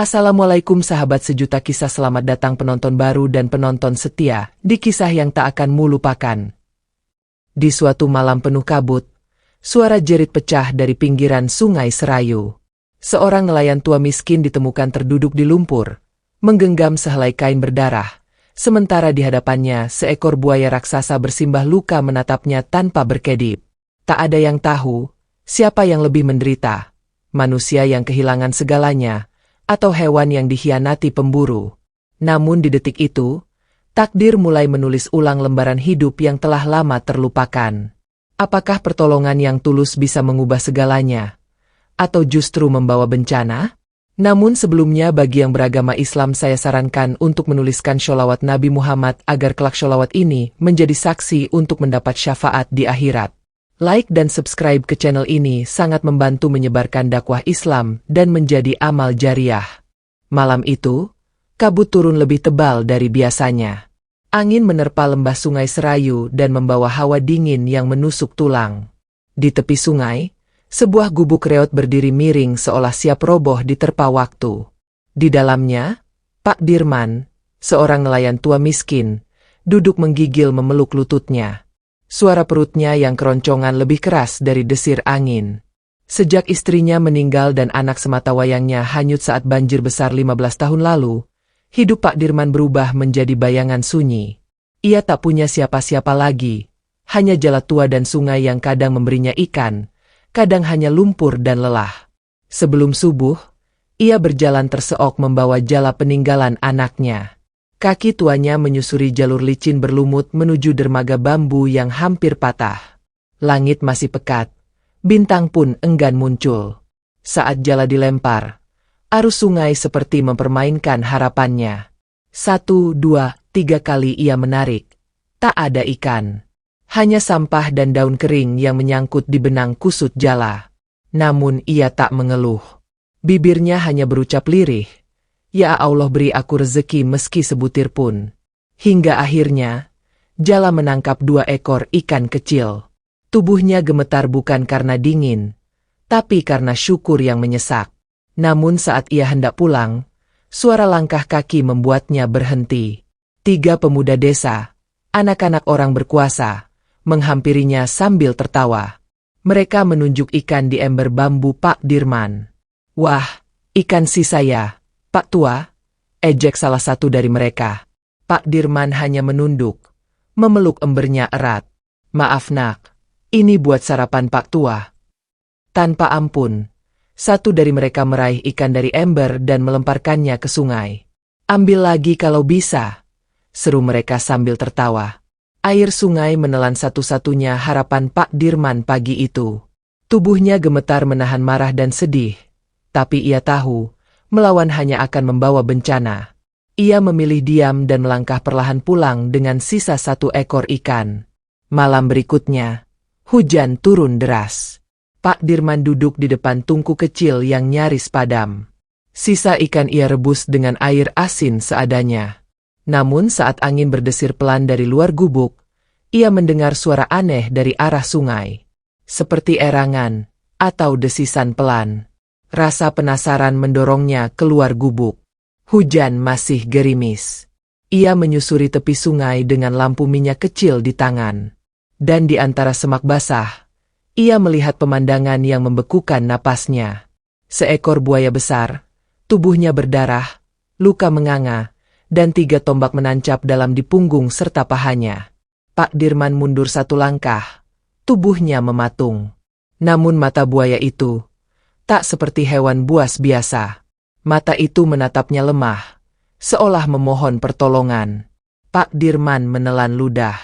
Assalamualaikum sahabat sejuta kisah, selamat datang penonton baru dan penonton setia di kisah yang tak akan mulupakan. Di suatu malam penuh kabut, suara jerit pecah dari pinggiran Sungai Serayu. Seorang nelayan tua miskin ditemukan terduduk di lumpur, menggenggam sehelai kain berdarah, sementara di hadapannya seekor buaya raksasa bersimbah luka menatapnya tanpa berkedip. Tak ada yang tahu siapa yang lebih menderita, manusia yang kehilangan segalanya, atau hewan yang dikhianati pemburu. Namun di detik itu, takdir mulai menulis ulang lembaran hidup yang telah lama terlupakan. Apakah pertolongan yang tulus bisa mengubah segalanya? Atau justru membawa bencana? Namun sebelumnya, bagi yang beragama Islam, saya sarankan untuk menuliskan sholawat Nabi Muhammad agar kelak sholawat ini menjadi saksi untuk mendapat syafaat di akhirat. Like dan subscribe ke channel ini sangat membantu menyebarkan dakwah Islam dan menjadi amal jariah. Malam itu, kabut turun lebih tebal dari biasanya. Angin menerpa lembah Sungai Serayu dan membawa hawa dingin yang menusuk tulang. Di tepi sungai, sebuah gubuk reot berdiri miring seolah siap roboh diterpa waktu. Di dalamnya, Pak Dirman, seorang nelayan tua miskin, duduk menggigil memeluk lututnya. Suara perutnya yang keroncongan lebih keras dari desir angin. Sejak istrinya meninggal dan anak sematawayangnya hanyut saat banjir besar 15 tahun lalu, hidup Pak Dirman berubah menjadi bayangan sunyi. Ia tak punya siapa-siapa lagi, hanya jala tua dan sungai yang kadang memberinya ikan, kadang hanya lumpur dan lelah. Sebelum subuh, ia berjalan terseok membawa jala peninggalan anaknya. Kaki tuanya menyusuri jalur licin berlumut menuju dermaga bambu yang hampir patah. Langit masih pekat, bintang pun enggan muncul. Saat jala dilempar, arus sungai seperti mempermainkan harapannya. 1, 2, 3 kali ia menarik. Tak ada ikan. Hanya sampah dan daun kering yang menyangkut di benang kusut jala. Namun ia tak mengeluh. Bibirnya hanya berucap lirih, "Ya Allah, beri aku rezeki meski sebutir pun." Hingga akhirnya, jala menangkap 2 ekor ikan kecil. Tubuhnya gemetar bukan karena dingin, tapi karena syukur yang menyesak. Namun saat ia hendak pulang, suara langkah kaki membuatnya berhenti. 3 pemuda desa, anak-anak orang berkuasa, menghampirinya sambil tertawa. Mereka menunjuk ikan di ember bambu Pak Dirman. "Wah, ikan si saya, Pak Tua," ejek salah satu dari mereka. Pak Dirman hanya menunduk, memeluk embernya erat. "Maaf nak, ini buat sarapan Pak Tua." Tanpa ampun, satu dari mereka meraih ikan dari ember dan melemparkannya ke sungai. "Ambil lagi kalau bisa," seru mereka sambil tertawa. Air sungai menelan satu-satunya harapan Pak Dirman pagi itu. Tubuhnya gemetar menahan marah dan sedih, tapi ia tahu melawan hanya akan membawa bencana. Ia memilih diam dan melangkah perlahan pulang dengan sisa 1 ekor ikan. Malam berikutnya, hujan turun deras. Pak Dirman duduk di depan tungku kecil yang nyaris padam. Sisa ikan ia rebus dengan air asin seadanya. Namun saat angin berdesir pelan dari luar gubuk, ia mendengar suara aneh dari arah sungai. Seperti erangan atau desisan pelan. Rasa penasaran mendorongnya keluar gubuk. Hujan masih gerimis. Ia menyusuri tepi sungai dengan lampu minyak kecil di tangan. Dan di antara semak basah, ia melihat pemandangan yang membekukan napasnya. Seekor buaya besar, tubuhnya berdarah, luka menganga, dan 3 tombak menancap dalam di punggung serta pahanya. Pak Dirman mundur 1 langkah, tubuhnya mematung. Namun mata buaya itu tak seperti hewan buas biasa. Mata itu menatapnya lemah, seolah memohon pertolongan. Pak Dirman menelan ludah.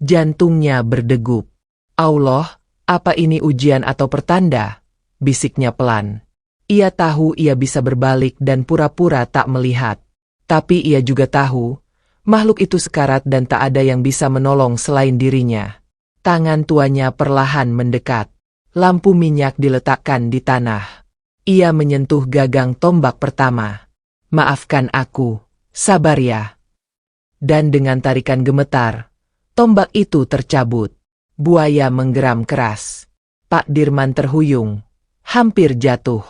Jantungnya berdegup. "Allah, apa ini ujian atau pertanda?" bisiknya pelan. Ia tahu ia bisa berbalik dan pura-pura tak melihat. Tapi ia juga tahu, makhluk itu sekarat dan tak ada yang bisa menolong selain dirinya. Tangan tuanya perlahan mendekat. Lampu minyak diletakkan di tanah. Ia menyentuh gagang tombak pertama. "Maafkan aku, sabar ya." Dan dengan tarikan gemetar, tombak itu tercabut. Buaya menggeram keras. Pak Dirman terhuyung, hampir jatuh.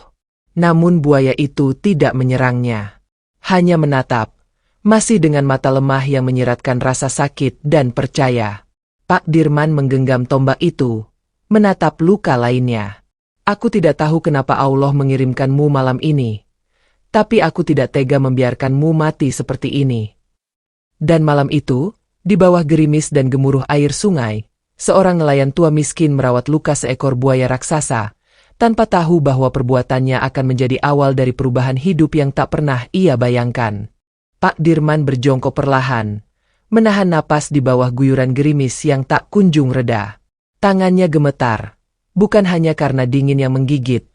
Namun buaya itu tidak menyerangnya. Hanya menatap, masih dengan mata lemah yang menyiratkan rasa sakit dan percaya. Pak Dirman menggenggam tombak itu, menatap luka lainnya. Aku tidak tahu kenapa Allah mengirimkanmu malam ini, tapi aku tidak tega membiarkanmu mati seperti ini. Dan malam itu, di bawah gerimis dan gemuruh air sungai, seorang nelayan tua miskin merawat luka seekor buaya raksasa, tanpa tahu bahwa perbuatannya akan menjadi awal dari perubahan hidup yang tak pernah ia bayangkan. Pak Dirman berjongkok perlahan, menahan napas di bawah guyuran gerimis yang tak kunjung reda. Tangannya gemetar, bukan hanya karena dingin yang menggigit,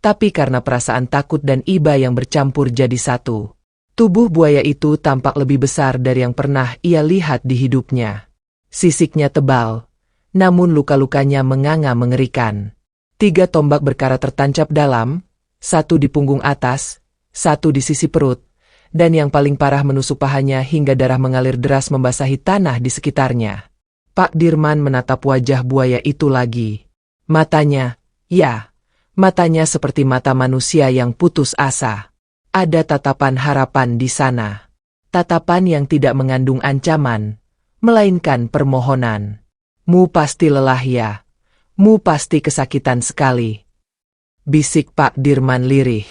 tapi karena perasaan takut dan iba yang bercampur jadi satu. Tubuh buaya itu tampak lebih besar dari yang pernah ia lihat di hidupnya. Sisiknya tebal, namun luka-lukanya menganga mengerikan. 3 tombak berkarat tertancap dalam, 1 di punggung atas, 1 di sisi perut, dan yang paling parah menusuk pahanya hingga darah mengalir deras membasahi tanah di sekitarnya. Pak Dirman menatap wajah buaya itu lagi. Matanya, matanya seperti mata manusia yang putus asa. Ada tatapan harapan di sana. Tatapan yang tidak mengandung ancaman, melainkan permohonan. Mu pasti lelah ya. Mu pasti kesakitan sekali. Bisik Pak Dirman lirih.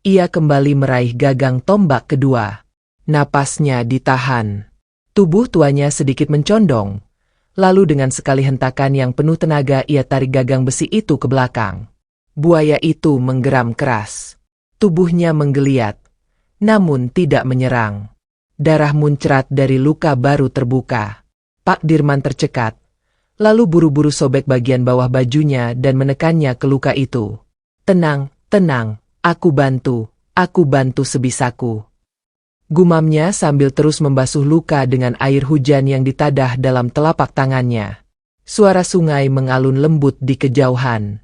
Ia kembali meraih gagang tombak kedua. Napasnya ditahan. Tubuh tuanya sedikit mencondong. Lalu dengan sekali hentakan yang penuh tenaga ia tarik gagang besi itu ke belakang. Buaya itu menggeram keras. Tubuhnya menggeliat, namun tidak menyerang. Darah muncrat dari luka baru terbuka. Pak Dirman tercekat, lalu buru-buru sobek bagian bawah bajunya dan menekannya ke luka itu. Tenang, tenang, aku bantu sebisaku. Gumamnya sambil terus membasuh luka dengan air hujan yang ditadah dalam telapak tangannya. Suara sungai mengalun lembut di kejauhan.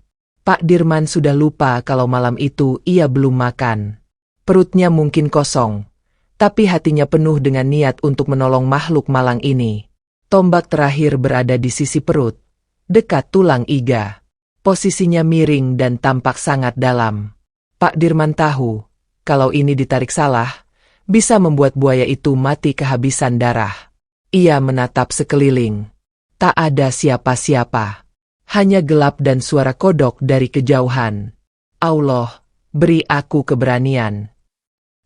Pak Dirman sudah lupa kalau malam itu ia belum makan. Perutnya mungkin kosong, tapi hatinya penuh dengan niat untuk menolong makhluk malang ini. Tombak terakhir berada di sisi perut, dekat tulang iga. Posisinya miring dan tampak sangat dalam. Pak Dirman tahu, kalau ini ditarik salah, bisa membuat buaya itu mati kehabisan darah. Ia menatap sekeliling. Tak ada siapa-siapa. Hanya gelap dan suara kodok dari kejauhan. Allah, beri aku keberanian.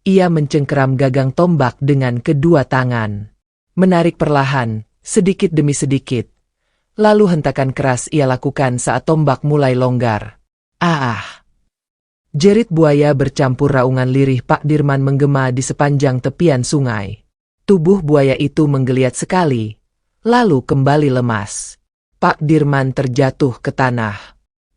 Ia mencengkeram gagang tombak dengan kedua tangan. Menarik perlahan, sedikit demi sedikit. Lalu hentakan keras ia lakukan saat tombak mulai longgar. Jerit buaya bercampur raungan lirih Pak Dirman menggema di sepanjang tepian sungai. Tubuh buaya itu menggeliat sekali, lalu kembali lemas. Pak Dirman terjatuh ke tanah.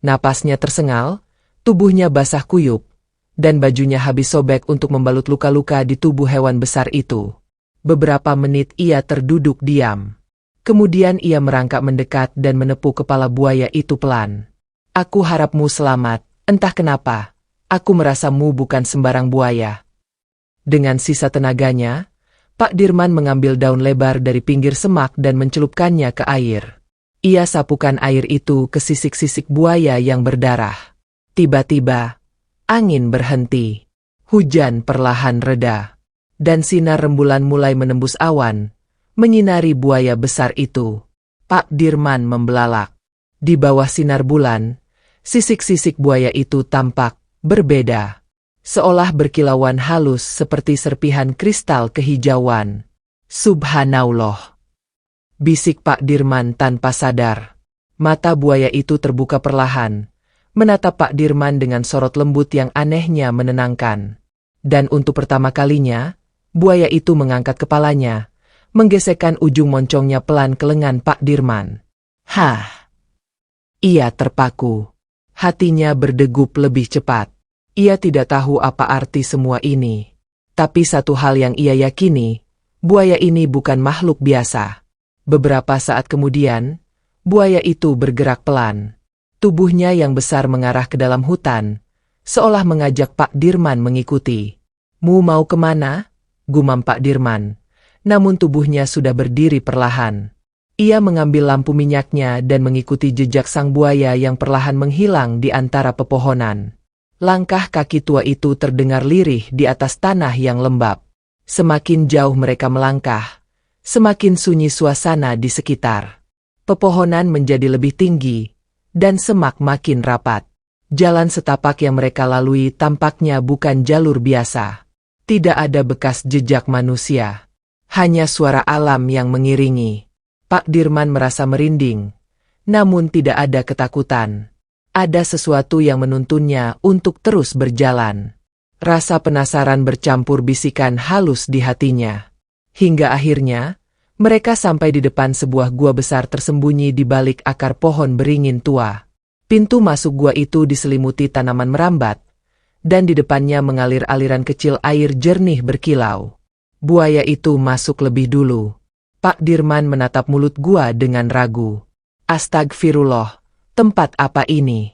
Napasnya tersengal, tubuhnya basah kuyup, dan bajunya habis sobek untuk membalut luka-luka di tubuh hewan besar itu. Beberapa menit ia terduduk diam. Kemudian ia merangkak mendekat dan menepuk kepala buaya itu pelan. Aku harapmu selamat, entah kenapa. Aku merasamu bukan sembarang buaya. Dengan sisa tenaganya, Pak Dirman mengambil daun lebar dari pinggir semak dan mencelupkannya ke air. Ia sapukan air itu ke sisik-sisik buaya yang berdarah. Tiba-tiba, angin berhenti. Hujan perlahan reda. Dan sinar rembulan mulai menembus awan, menyinari buaya besar itu. Pak Dirman membelalak. Di bawah sinar bulan, sisik-sisik buaya itu tampak berbeda. Seolah berkilauan halus seperti serpihan kristal kehijauan. Subhanallah. Bisik Pak Dirman tanpa sadar. Mata buaya itu terbuka perlahan, menatap Pak Dirman dengan sorot lembut yang anehnya menenangkan. Dan untuk pertama kalinya, buaya itu mengangkat kepalanya, menggesekkan ujung moncongnya pelan ke lengan Pak Dirman. Ia terpaku. Hatinya berdegup lebih cepat. Ia tidak tahu apa arti semua ini. Tapi satu hal yang ia yakini, buaya ini bukan makhluk biasa. Beberapa saat kemudian, buaya itu bergerak pelan. Tubuhnya yang besar mengarah ke dalam hutan, seolah mengajak Pak Dirman mengikuti. Mu mau kemana? Gumam Pak Dirman. Namun tubuhnya sudah berdiri perlahan. Ia mengambil lampu minyaknya dan mengikuti jejak sang buaya yang perlahan menghilang di antara pepohonan. Langkah kaki tua itu terdengar lirih di atas tanah yang lembab. Semakin jauh mereka melangkah, semakin sunyi suasana di sekitar. Pepohonan menjadi lebih tinggi, dan semak makin rapat. Jalan setapak yang mereka lalui tampaknya bukan jalur biasa. Tidak ada bekas jejak manusia. Hanya suara alam yang mengiringi. Pak Dirman merasa merinding, namun tidak ada ketakutan. Ada sesuatu yang menuntunnya untuk terus berjalan. Rasa penasaran bercampur bisikan halus di hatinya. Hingga akhirnya, mereka sampai di depan sebuah gua besar tersembunyi di balik akar pohon beringin tua. Pintu masuk gua itu diselimuti tanaman merambat, dan di depannya mengalir aliran kecil air jernih berkilau. Buaya itu masuk lebih dulu. Pak Dirman menatap mulut gua dengan ragu. Astagfirullah. Tempat apa ini?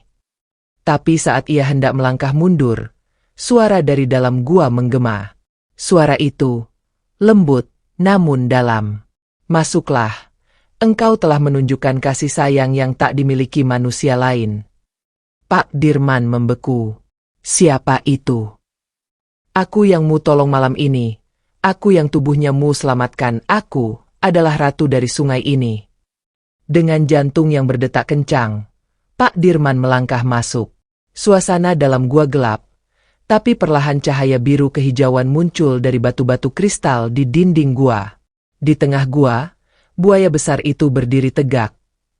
Tapi saat ia hendak melangkah mundur, suara dari dalam gua menggema. Suara itu lembut namun dalam. Masuklah, engkau telah menunjukkan kasih sayang yang tak dimiliki manusia lain. Pak Dirman membeku. Siapa itu? Aku yang mu tolong malam ini. Aku yang tubuhnya mu selamatkan. Aku adalah ratu dari sungai ini. Dengan jantung yang berdetak kencang, Pak Dirman melangkah masuk. Suasana dalam gua gelap, tapi perlahan cahaya biru kehijauan muncul dari batu-batu kristal di dinding gua. Di tengah gua, buaya besar itu berdiri tegak,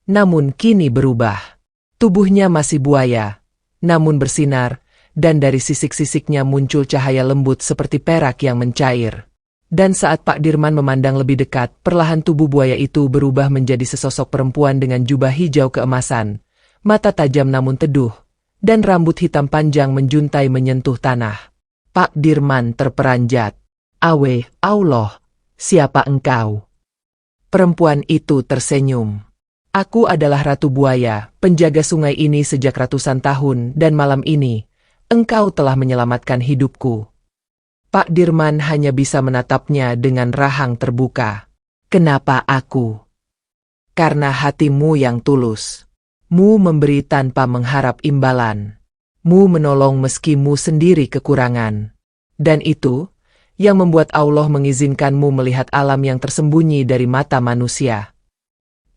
namun kini berubah. Tubuhnya masih buaya, namun bersinar, dan dari sisik-sisiknya muncul cahaya lembut seperti perak yang mencair. Dan saat Pak Dirman memandang lebih dekat, perlahan tubuh buaya itu berubah menjadi sesosok perempuan dengan jubah hijau keemasan, mata tajam namun teduh, dan rambut hitam panjang menjuntai menyentuh tanah. Pak Dirman terperanjat. Awe, Allah, siapa engkau? Perempuan itu tersenyum. Aku adalah Ratu Buaya, penjaga sungai ini sejak ratusan tahun, dan malam ini, engkau telah menyelamatkan hidupku. Pak Dirman hanya bisa menatapnya dengan rahang terbuka. Kenapa aku? Karena hatimu yang tulus. Mu memberi tanpa mengharap imbalan. Mu menolong meski mu sendiri kekurangan. Dan itu, yang membuat Allah mengizinkanmu melihat alam yang tersembunyi dari mata manusia.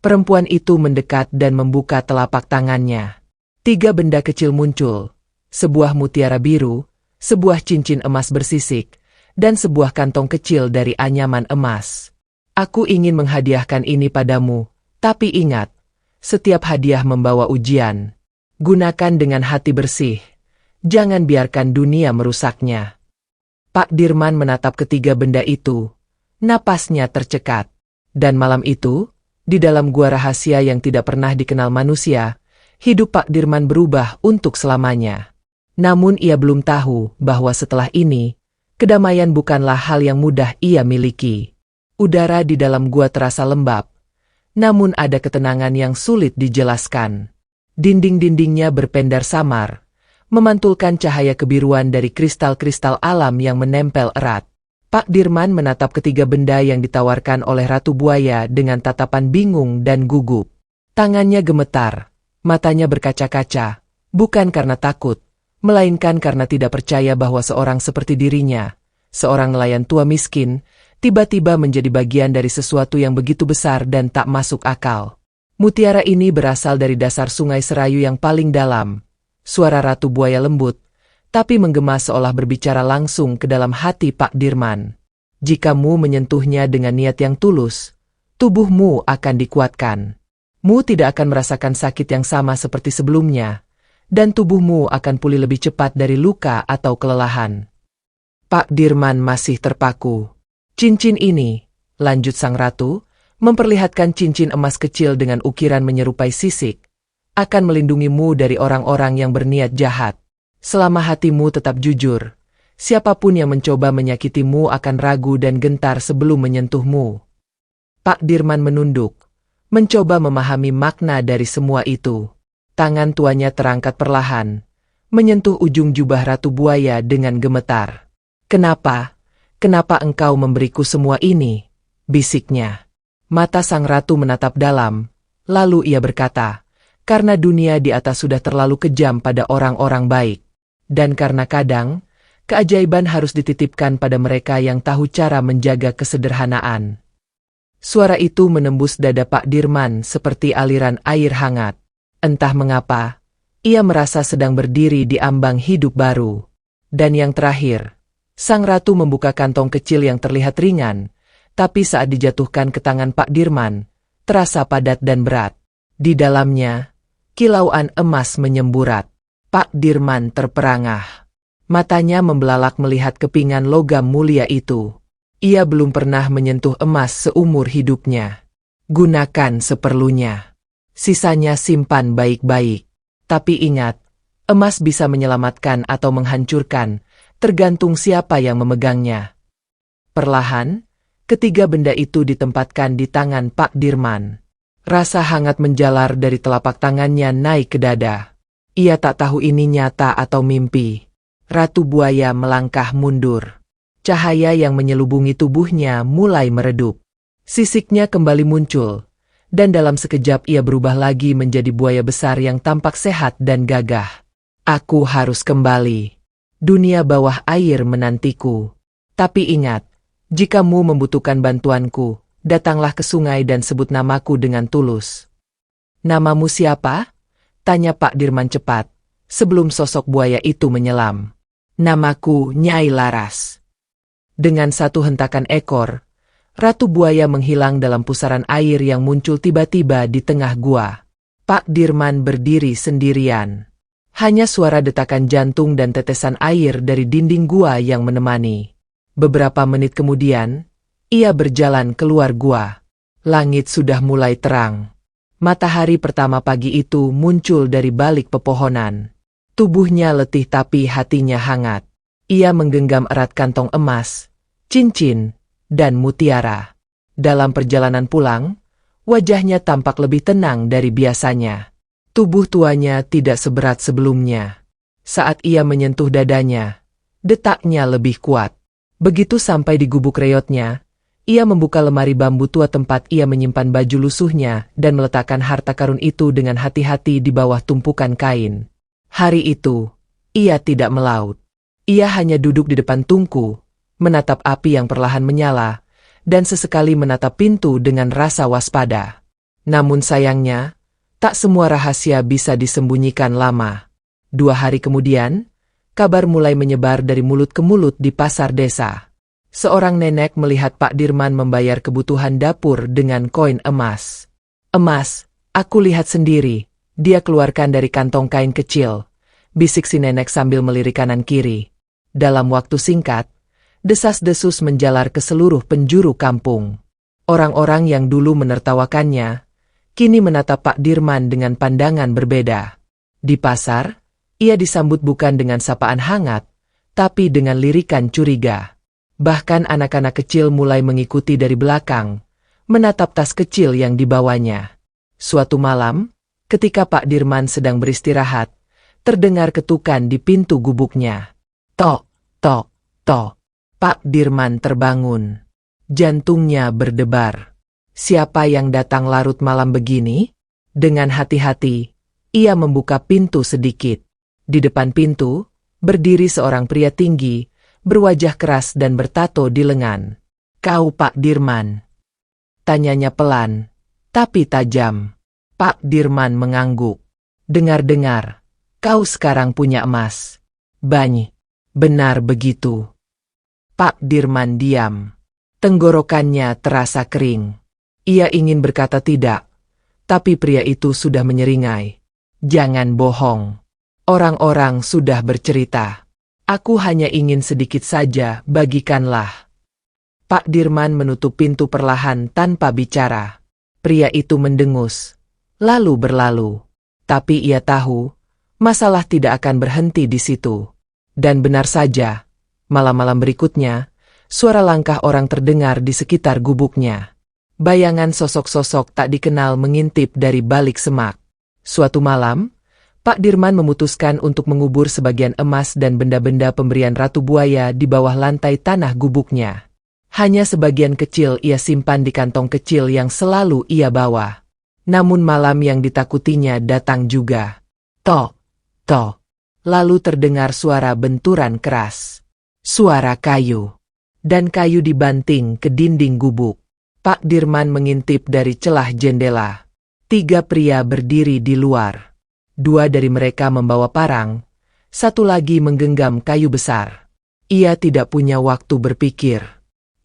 Perempuan itu mendekat dan membuka telapak tangannya. 3 benda kecil muncul. Sebuah mutiara biru, sebuah cincin emas bersisik, dan sebuah kantong kecil dari anyaman emas. Aku ingin menghadiahkan ini padamu, tapi ingat, setiap hadiah membawa ujian. Gunakan dengan hati bersih. Jangan biarkan dunia merusaknya. Pak Dirman menatap ketiga benda itu. Napasnya tercekat. Dan malam itu, di dalam gua rahasia yang tidak pernah dikenal manusia, hidup Pak Dirman berubah untuk selamanya. Namun ia belum tahu bahwa setelah ini, kedamaian bukanlah hal yang mudah ia miliki. Udara di dalam gua terasa lembab. Namun ada ketenangan yang sulit dijelaskan. Dinding-dindingnya berpendar samar, memantulkan cahaya kebiruan dari kristal-kristal alam yang menempel erat. Pak Dirman menatap ketiga benda yang ditawarkan oleh Ratu Buaya dengan tatapan bingung dan gugup. Tangannya gemetar, matanya berkaca-kaca, bukan karena takut, melainkan karena tidak percaya bahwa seorang seperti dirinya, seorang nelayan tua miskin, tiba-tiba menjadi bagian dari sesuatu yang begitu besar dan tak masuk akal. Mutiara ini berasal dari dasar sungai Serayu yang paling dalam. Suara Ratu Buaya lembut, tapi menggema seolah berbicara langsung ke dalam hati Pak Dirman. Jika mu menyentuhnya dengan niat yang tulus, tubuhmu akan dikuatkan. Mu tidak akan merasakan sakit yang sama seperti sebelumnya, dan tubuhmu akan pulih lebih cepat dari luka atau kelelahan. Pak Dirman masih terpaku. Cincin ini, lanjut sang ratu, memperlihatkan cincin emas kecil dengan ukiran menyerupai sisik, akan melindungimu dari orang-orang yang berniat jahat. Selama hatimu tetap jujur, siapapun yang mencoba menyakitimu akan ragu dan gentar sebelum menyentuhmu. Pak Dirman menunduk, mencoba memahami makna dari semua itu. Tangan tuanya terangkat perlahan, menyentuh ujung jubah Ratu Buaya dengan gemetar. Kenapa? Kenapa engkau memberiku semua ini? Bisiknya. Mata sang ratu menatap dalam, lalu ia berkata, karena dunia di atas sudah terlalu kejam pada orang-orang baik. Dan karena kadang, keajaiban harus dititipkan pada mereka yang tahu cara menjaga kesederhanaan. Suara itu menembus dada Pak Dirman seperti aliran air hangat. Entah mengapa, ia merasa sedang berdiri di ambang hidup baru. Dan yang terakhir, sang ratu membuka kantong kecil yang terlihat ringan, tapi saat dijatuhkan ke tangan Pak Dirman, terasa padat dan berat. Di dalamnya, kilauan emas menyemburat. Pak Dirman terperangah. Matanya membelalak melihat kepingan logam mulia itu. Ia belum pernah menyentuh emas seumur hidupnya. Gunakan seperlunya. Sisanya simpan baik-baik. Tapi ingat, emas bisa menyelamatkan atau menghancurkan, tergantung siapa yang memegangnya. Perlahan, ketiga benda itu ditempatkan di tangan Pak Dirman. Rasa hangat menjalar dari telapak tangannya naik ke dada. Ia tak tahu ini nyata atau mimpi. Ratu Buaya melangkah mundur. Cahaya yang menyelubungi tubuhnya mulai meredup. Sisiknya kembali muncul, dan dalam sekejap ia berubah lagi menjadi buaya besar yang tampak sehat dan gagah. Aku harus kembali. Dunia bawah air menantiku. Tapi ingat, jikamu membutuhkan bantuanku, datanglah ke sungai dan sebut namaku dengan tulus. Namamu siapa? Tanya Pak Dirman cepat, sebelum sosok buaya itu menyelam. Namaku Nyai Laras. Dengan satu hentakan ekor, Ratu Buaya menghilang dalam pusaran air yang muncul tiba-tiba di tengah gua. Pak Dirman berdiri sendirian. Hanya suara detakan jantung dan tetesan air dari dinding gua yang menemani. Beberapa menit kemudian, ia berjalan keluar gua. Langit sudah mulai terang. Matahari pertama pagi itu muncul dari balik pepohonan. Tubuhnya letih tapi hatinya hangat. Ia menggenggam erat kantong emas, cincin, dan mutiara. Dalam perjalanan pulang, wajahnya tampak lebih tenang dari biasanya. Tubuh tuanya tidak seberat sebelumnya. Saat ia menyentuh dadanya, detaknya lebih kuat. Begitu sampai di gubuk reotnya, ia membuka lemari bambu tua tempat ia menyimpan baju lusuhnya dan meletakkan harta karun itu dengan hati-hati di bawah tumpukan kain. Hari itu, ia tidak melaut. Ia hanya duduk di depan tungku, menatap api yang perlahan menyala, dan sesekali menatap pintu dengan rasa waspada. Namun sayangnya, tak semua rahasia bisa disembunyikan lama. 2 hari kemudian, kabar mulai menyebar dari mulut ke mulut di pasar desa. Seorang nenek melihat Pak Dirman membayar kebutuhan dapur dengan koin emas. Emas, aku lihat sendiri, dia keluarkan dari kantong kain kecil, bisik si nenek sambil melirik kanan kiri. Dalam waktu singkat, desas-desus menjalar ke seluruh penjuru kampung. Orang-orang yang dulu menertawakannya, kini menatap Pak Dirman dengan pandangan berbeda. Di pasar, ia disambut bukan dengan sapaan hangat, tapi dengan lirikan curiga. Bahkan anak-anak kecil mulai mengikuti dari belakang, menatap tas kecil yang dibawanya. Suatu malam, ketika Pak Dirman sedang beristirahat, terdengar ketukan di pintu gubuknya. Tok, tok, tok. Pak Dirman terbangun. Jantungnya berdebar. Siapa yang datang larut malam begini? Dengan hati-hati, ia membuka pintu sedikit. Di depan pintu, berdiri seorang pria tinggi, berwajah keras dan bertato di lengan. Kau Pak Dirman? Tanyanya pelan, tapi tajam. Pak Dirman mengangguk. Dengar-dengar, kau sekarang punya emas. Banyak. Benar begitu. Pak Dirman diam. Tenggorokannya terasa kering. Ia ingin berkata tidak, tapi pria itu sudah menyeringai. Jangan bohong. Orang-orang sudah bercerita. Aku hanya ingin sedikit saja, bagikanlah. Pak Dirman menutup pintu perlahan tanpa bicara. Pria itu mendengus, lalu berlalu. Tapi ia tahu, masalah tidak akan berhenti di situ. Dan benar saja, malam-malam berikutnya, suara langkah orang terdengar di sekitar gubuknya. Bayangan sosok-sosok tak dikenal mengintip dari balik semak. Suatu malam, Pak Dirman memutuskan untuk mengubur sebagian emas dan benda-benda pemberian Ratu Buaya di bawah lantai tanah gubuknya. Hanya sebagian kecil ia simpan di kantong kecil yang selalu ia bawa. Namun malam yang ditakutinya datang juga. Tok, tok. Lalu terdengar suara benturan keras. Suara kayu. Dan kayu dibanting ke dinding gubuk. Pak Dirman mengintip dari celah jendela. 3 pria berdiri di luar. 2 dari mereka membawa parang, 1 lagi menggenggam kayu besar. Ia tidak punya waktu berpikir.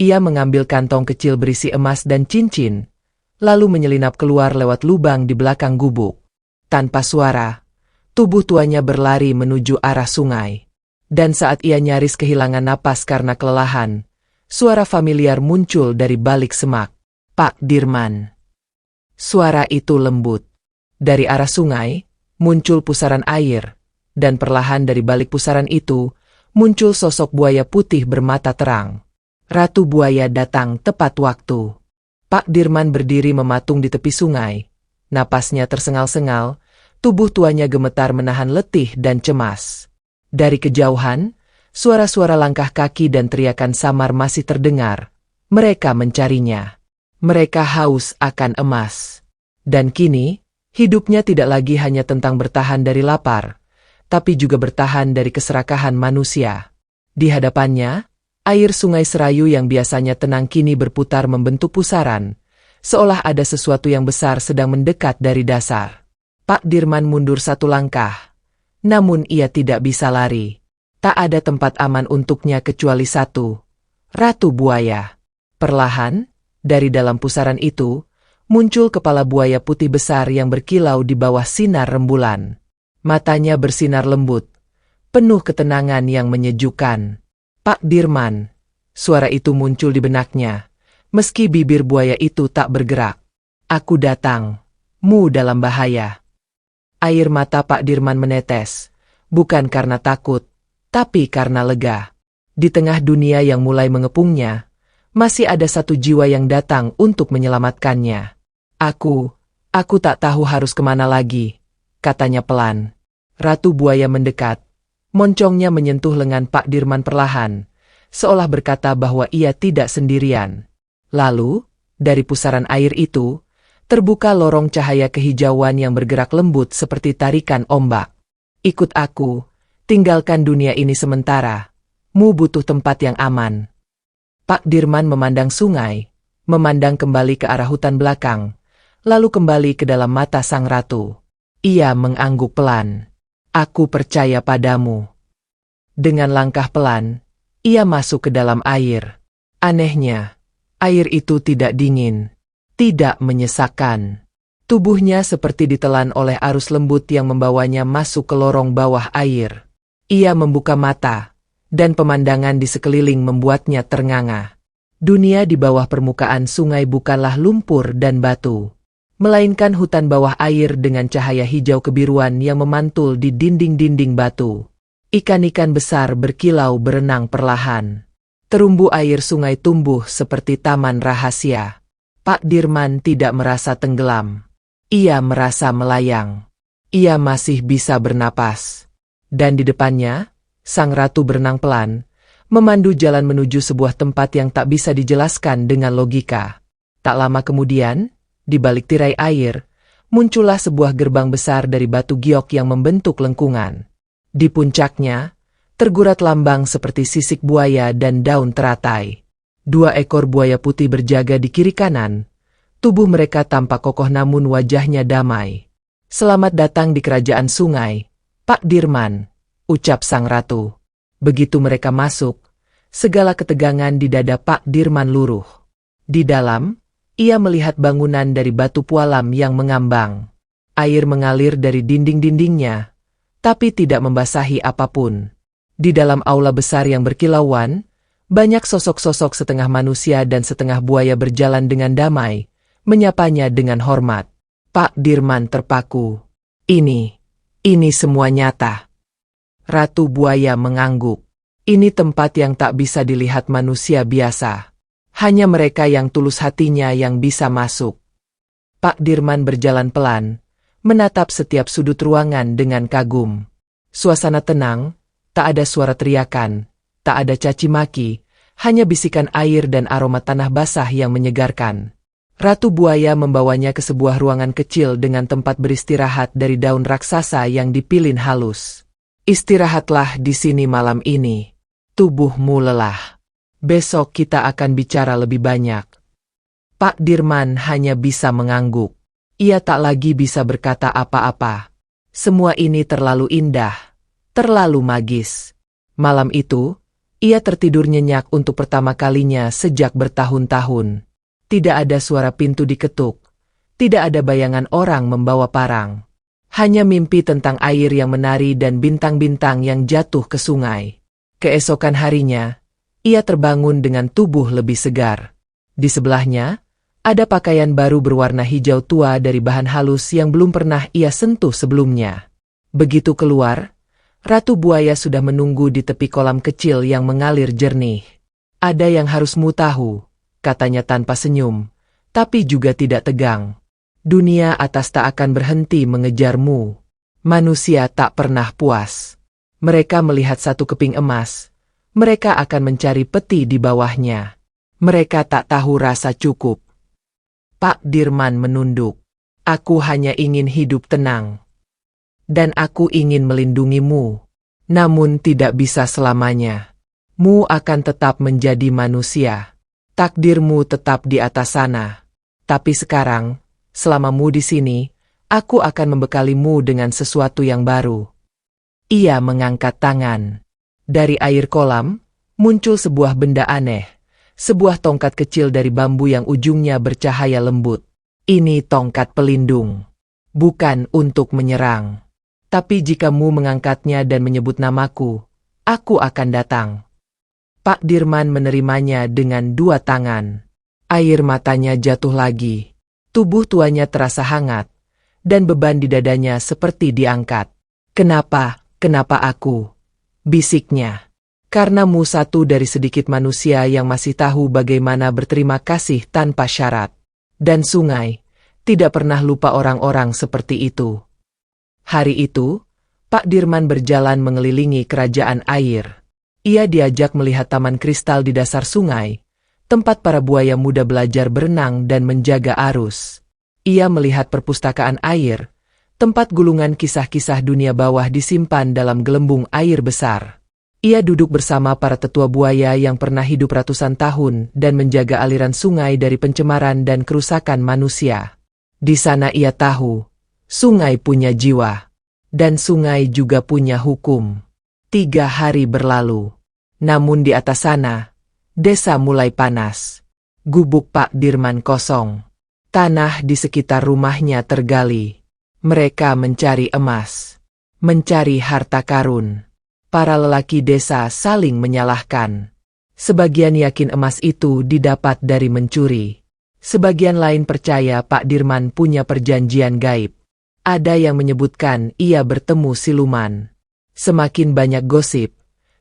Ia mengambil kantong kecil berisi emas dan cincin, lalu menyelinap keluar lewat lubang di belakang gubuk. Tanpa suara, tubuh tuanya berlari menuju arah sungai. Dan saat ia nyaris kehilangan napas karena kelelahan, suara familiar muncul dari balik semak. Pak Dirman. Suara itu lembut. Dari arah sungai, muncul pusaran air, dan perlahan dari balik pusaran itu, muncul sosok buaya putih bermata terang. Ratu Buaya datang tepat waktu. Pak Dirman berdiri mematung di tepi sungai. Napasnya tersengal-sengal, tubuh tuanya gemetar menahan letih dan cemas. Dari kejauhan, suara-suara langkah kaki dan teriakan samar masih terdengar. Mereka mencarinya. Mereka haus akan emas. Dan kini, hidupnya tidak lagi hanya tentang bertahan dari lapar, tapi juga bertahan dari keserakahan manusia. Di hadapannya, air sungai Serayu yang biasanya tenang kini berputar membentuk pusaran, seolah ada sesuatu yang besar sedang mendekat dari dasar. Pak Dirman mundur 1 langkah. Namun ia tidak bisa lari. Tak ada tempat aman untuknya kecuali 1. Ratu Buaya. Perlahan, dari dalam pusaran itu, muncul kepala buaya putih besar yang berkilau di bawah sinar rembulan. Matanya bersinar lembut, penuh ketenangan yang menyejukkan. Pak Dirman. Suara itu muncul di benaknya, meski bibir buaya itu tak bergerak. Aku datang. Mu dalam bahaya. Air mata Pak Dirman menetes, bukan karena takut, tapi karena lega. Di tengah dunia yang mulai mengepungnya, masih ada 1 jiwa yang datang untuk menyelamatkannya. Aku tak tahu harus kemana lagi, katanya pelan. Ratu Buaya mendekat, moncongnya menyentuh lengan Pak Dirman perlahan, seolah berkata bahwa ia tidak sendirian. Lalu, dari pusaran air itu, terbuka lorong cahaya kehijauan yang bergerak lembut seperti tarikan ombak. Ikut aku, tinggalkan dunia ini sementara. Mu butuh tempat yang aman. Pak Dirman memandang sungai, memandang kembali ke arah hutan belakang, lalu kembali ke dalam mata sang ratu. Ia mengangguk pelan. Aku percaya padamu. Dengan langkah pelan, ia masuk ke dalam air. Anehnya, air itu tidak dingin. Tidak menyesakkan. Tubuhnya seperti ditelan oleh arus lembut yang membawanya masuk ke lorong bawah air. Ia membuka mata, dan pemandangan di sekeliling membuatnya ternganga. Dunia di bawah permukaan sungai bukanlah lumpur dan batu, melainkan hutan bawah air dengan cahaya hijau kebiruan yang memantul di dinding-dinding batu. Ikan-ikan besar berkilau berenang perlahan. Terumbu air sungai tumbuh seperti taman rahasia. Pak Dirman tidak merasa tenggelam. Ia merasa melayang. Ia masih bisa bernapas. Dan di depannya, sang ratu berenang pelan, memandu jalan menuju sebuah tempat yang tak bisa dijelaskan dengan logika. Tak lama kemudian, di balik tirai air, muncullah sebuah gerbang besar dari batu giok yang membentuk lengkungan. Di puncaknya, tergurat lambang seperti sisik buaya dan daun teratai. 2 ekor buaya putih berjaga di kiri kanan. Tubuh mereka tampak kokoh namun wajahnya damai. Selamat datang di kerajaan sungai, Pak Dirman, ucap sang ratu. Begitu mereka masuk, segala ketegangan di dada Pak Dirman luruh. Di dalam, ia melihat bangunan dari batu pualam yang mengambang. Air mengalir dari dinding-dindingnya, tapi tidak membasahi apapun. Di dalam aula besar yang berkilauan, banyak sosok-sosok setengah manusia dan setengah buaya berjalan dengan damai, menyapanya dengan hormat. Pak Dirman terpaku. Ini semua nyata. Ratu Buaya mengangguk. Ini tempat yang tak bisa dilihat manusia biasa. Hanya mereka yang tulus hatinya yang bisa masuk. Pak Dirman berjalan pelan, menatap setiap sudut ruangan dengan kagum. Suasana tenang, tak ada suara teriakan. Tak ada caci maki, hanya bisikan air dan aroma tanah basah yang menyegarkan. Ratu Buaya membawanya ke sebuah ruangan kecil dengan tempat beristirahat dari daun raksasa yang dipilin halus. Istirahatlah di sini malam ini. Tubuhmu lelah. Besok kita akan bicara lebih banyak. Pak Dirman hanya bisa mengangguk. Ia tak lagi bisa berkata apa-apa. Semua ini terlalu indah, terlalu magis. Malam itu, ia tertidur nyenyak untuk pertama kalinya sejak bertahun-tahun. Tidak ada suara pintu diketuk. Tidak ada bayangan orang membawa parang. Hanya mimpi tentang air yang menari dan bintang-bintang yang jatuh ke sungai. Keesokan harinya, ia terbangun dengan tubuh lebih segar. Di sebelahnya, ada pakaian baru berwarna hijau tua dari bahan halus yang belum pernah ia sentuh sebelumnya. Begitu keluar, Ratu Buaya sudah menunggu di tepi kolam kecil yang mengalir jernih. Ada yang harusmu tahu, katanya tanpa senyum, tapi juga tidak tegang. Dunia atas tak akan berhenti mengejarmu. Manusia tak pernah puas. Mereka melihat satu keping emas. Mereka akan mencari peti di bawahnya. Mereka tak tahu rasa cukup. Pak Dirman menunduk. Aku hanya ingin hidup tenang. Dan aku ingin melindungimu. Namun tidak bisa selamanya. Mu akan tetap menjadi manusia. Takdirmu tetap di atas sana. Tapi sekarang, selamamu di sini, aku akan membekalimu dengan sesuatu yang baru. Ia mengangkat tangan. Dari air kolam, muncul sebuah benda aneh. Sebuah tongkat kecil dari bambu yang ujungnya bercahaya lembut. Ini tongkat pelindung. Bukan untuk menyerang. Tapi jika mu mengangkatnya dan menyebut namaku, aku akan datang. Pak Dirman menerimanya dengan dua tangan. Air matanya jatuh lagi. Tubuh tuanya terasa hangat, dan beban di dadanya seperti diangkat. Kenapa aku? Bisiknya. Karenamu satu dari sedikit manusia yang masih tahu bagaimana berterima kasih tanpa syarat. Dan sungai, tidak pernah lupa orang-orang seperti itu. Hari itu, Pak Dirman berjalan mengelilingi kerajaan air. Ia diajak melihat taman kristal di dasar sungai, tempat para buaya muda belajar berenang dan menjaga arus. Ia melihat perpustakaan air, tempat gulungan kisah-kisah dunia bawah disimpan dalam gelembung air besar. Ia duduk bersama para tetua buaya yang pernah hidup ratusan tahun dan menjaga aliran sungai dari pencemaran dan kerusakan manusia. Di sana ia tahu, sungai punya jiwa, dan sungai juga punya hukum. 3 hari berlalu. Namun di atas sana, desa mulai panas. Gubuk Pak Dirman kosong. Tanah di sekitar rumahnya tergali. Mereka mencari emas. Mencari harta karun. Para lelaki desa saling menyalahkan. Sebagian yakin emas itu didapat dari mencuri. Sebagian lain percaya Pak Dirman punya perjanjian gaib. Ada yang menyebutkan ia bertemu siluman. Semakin banyak gosip,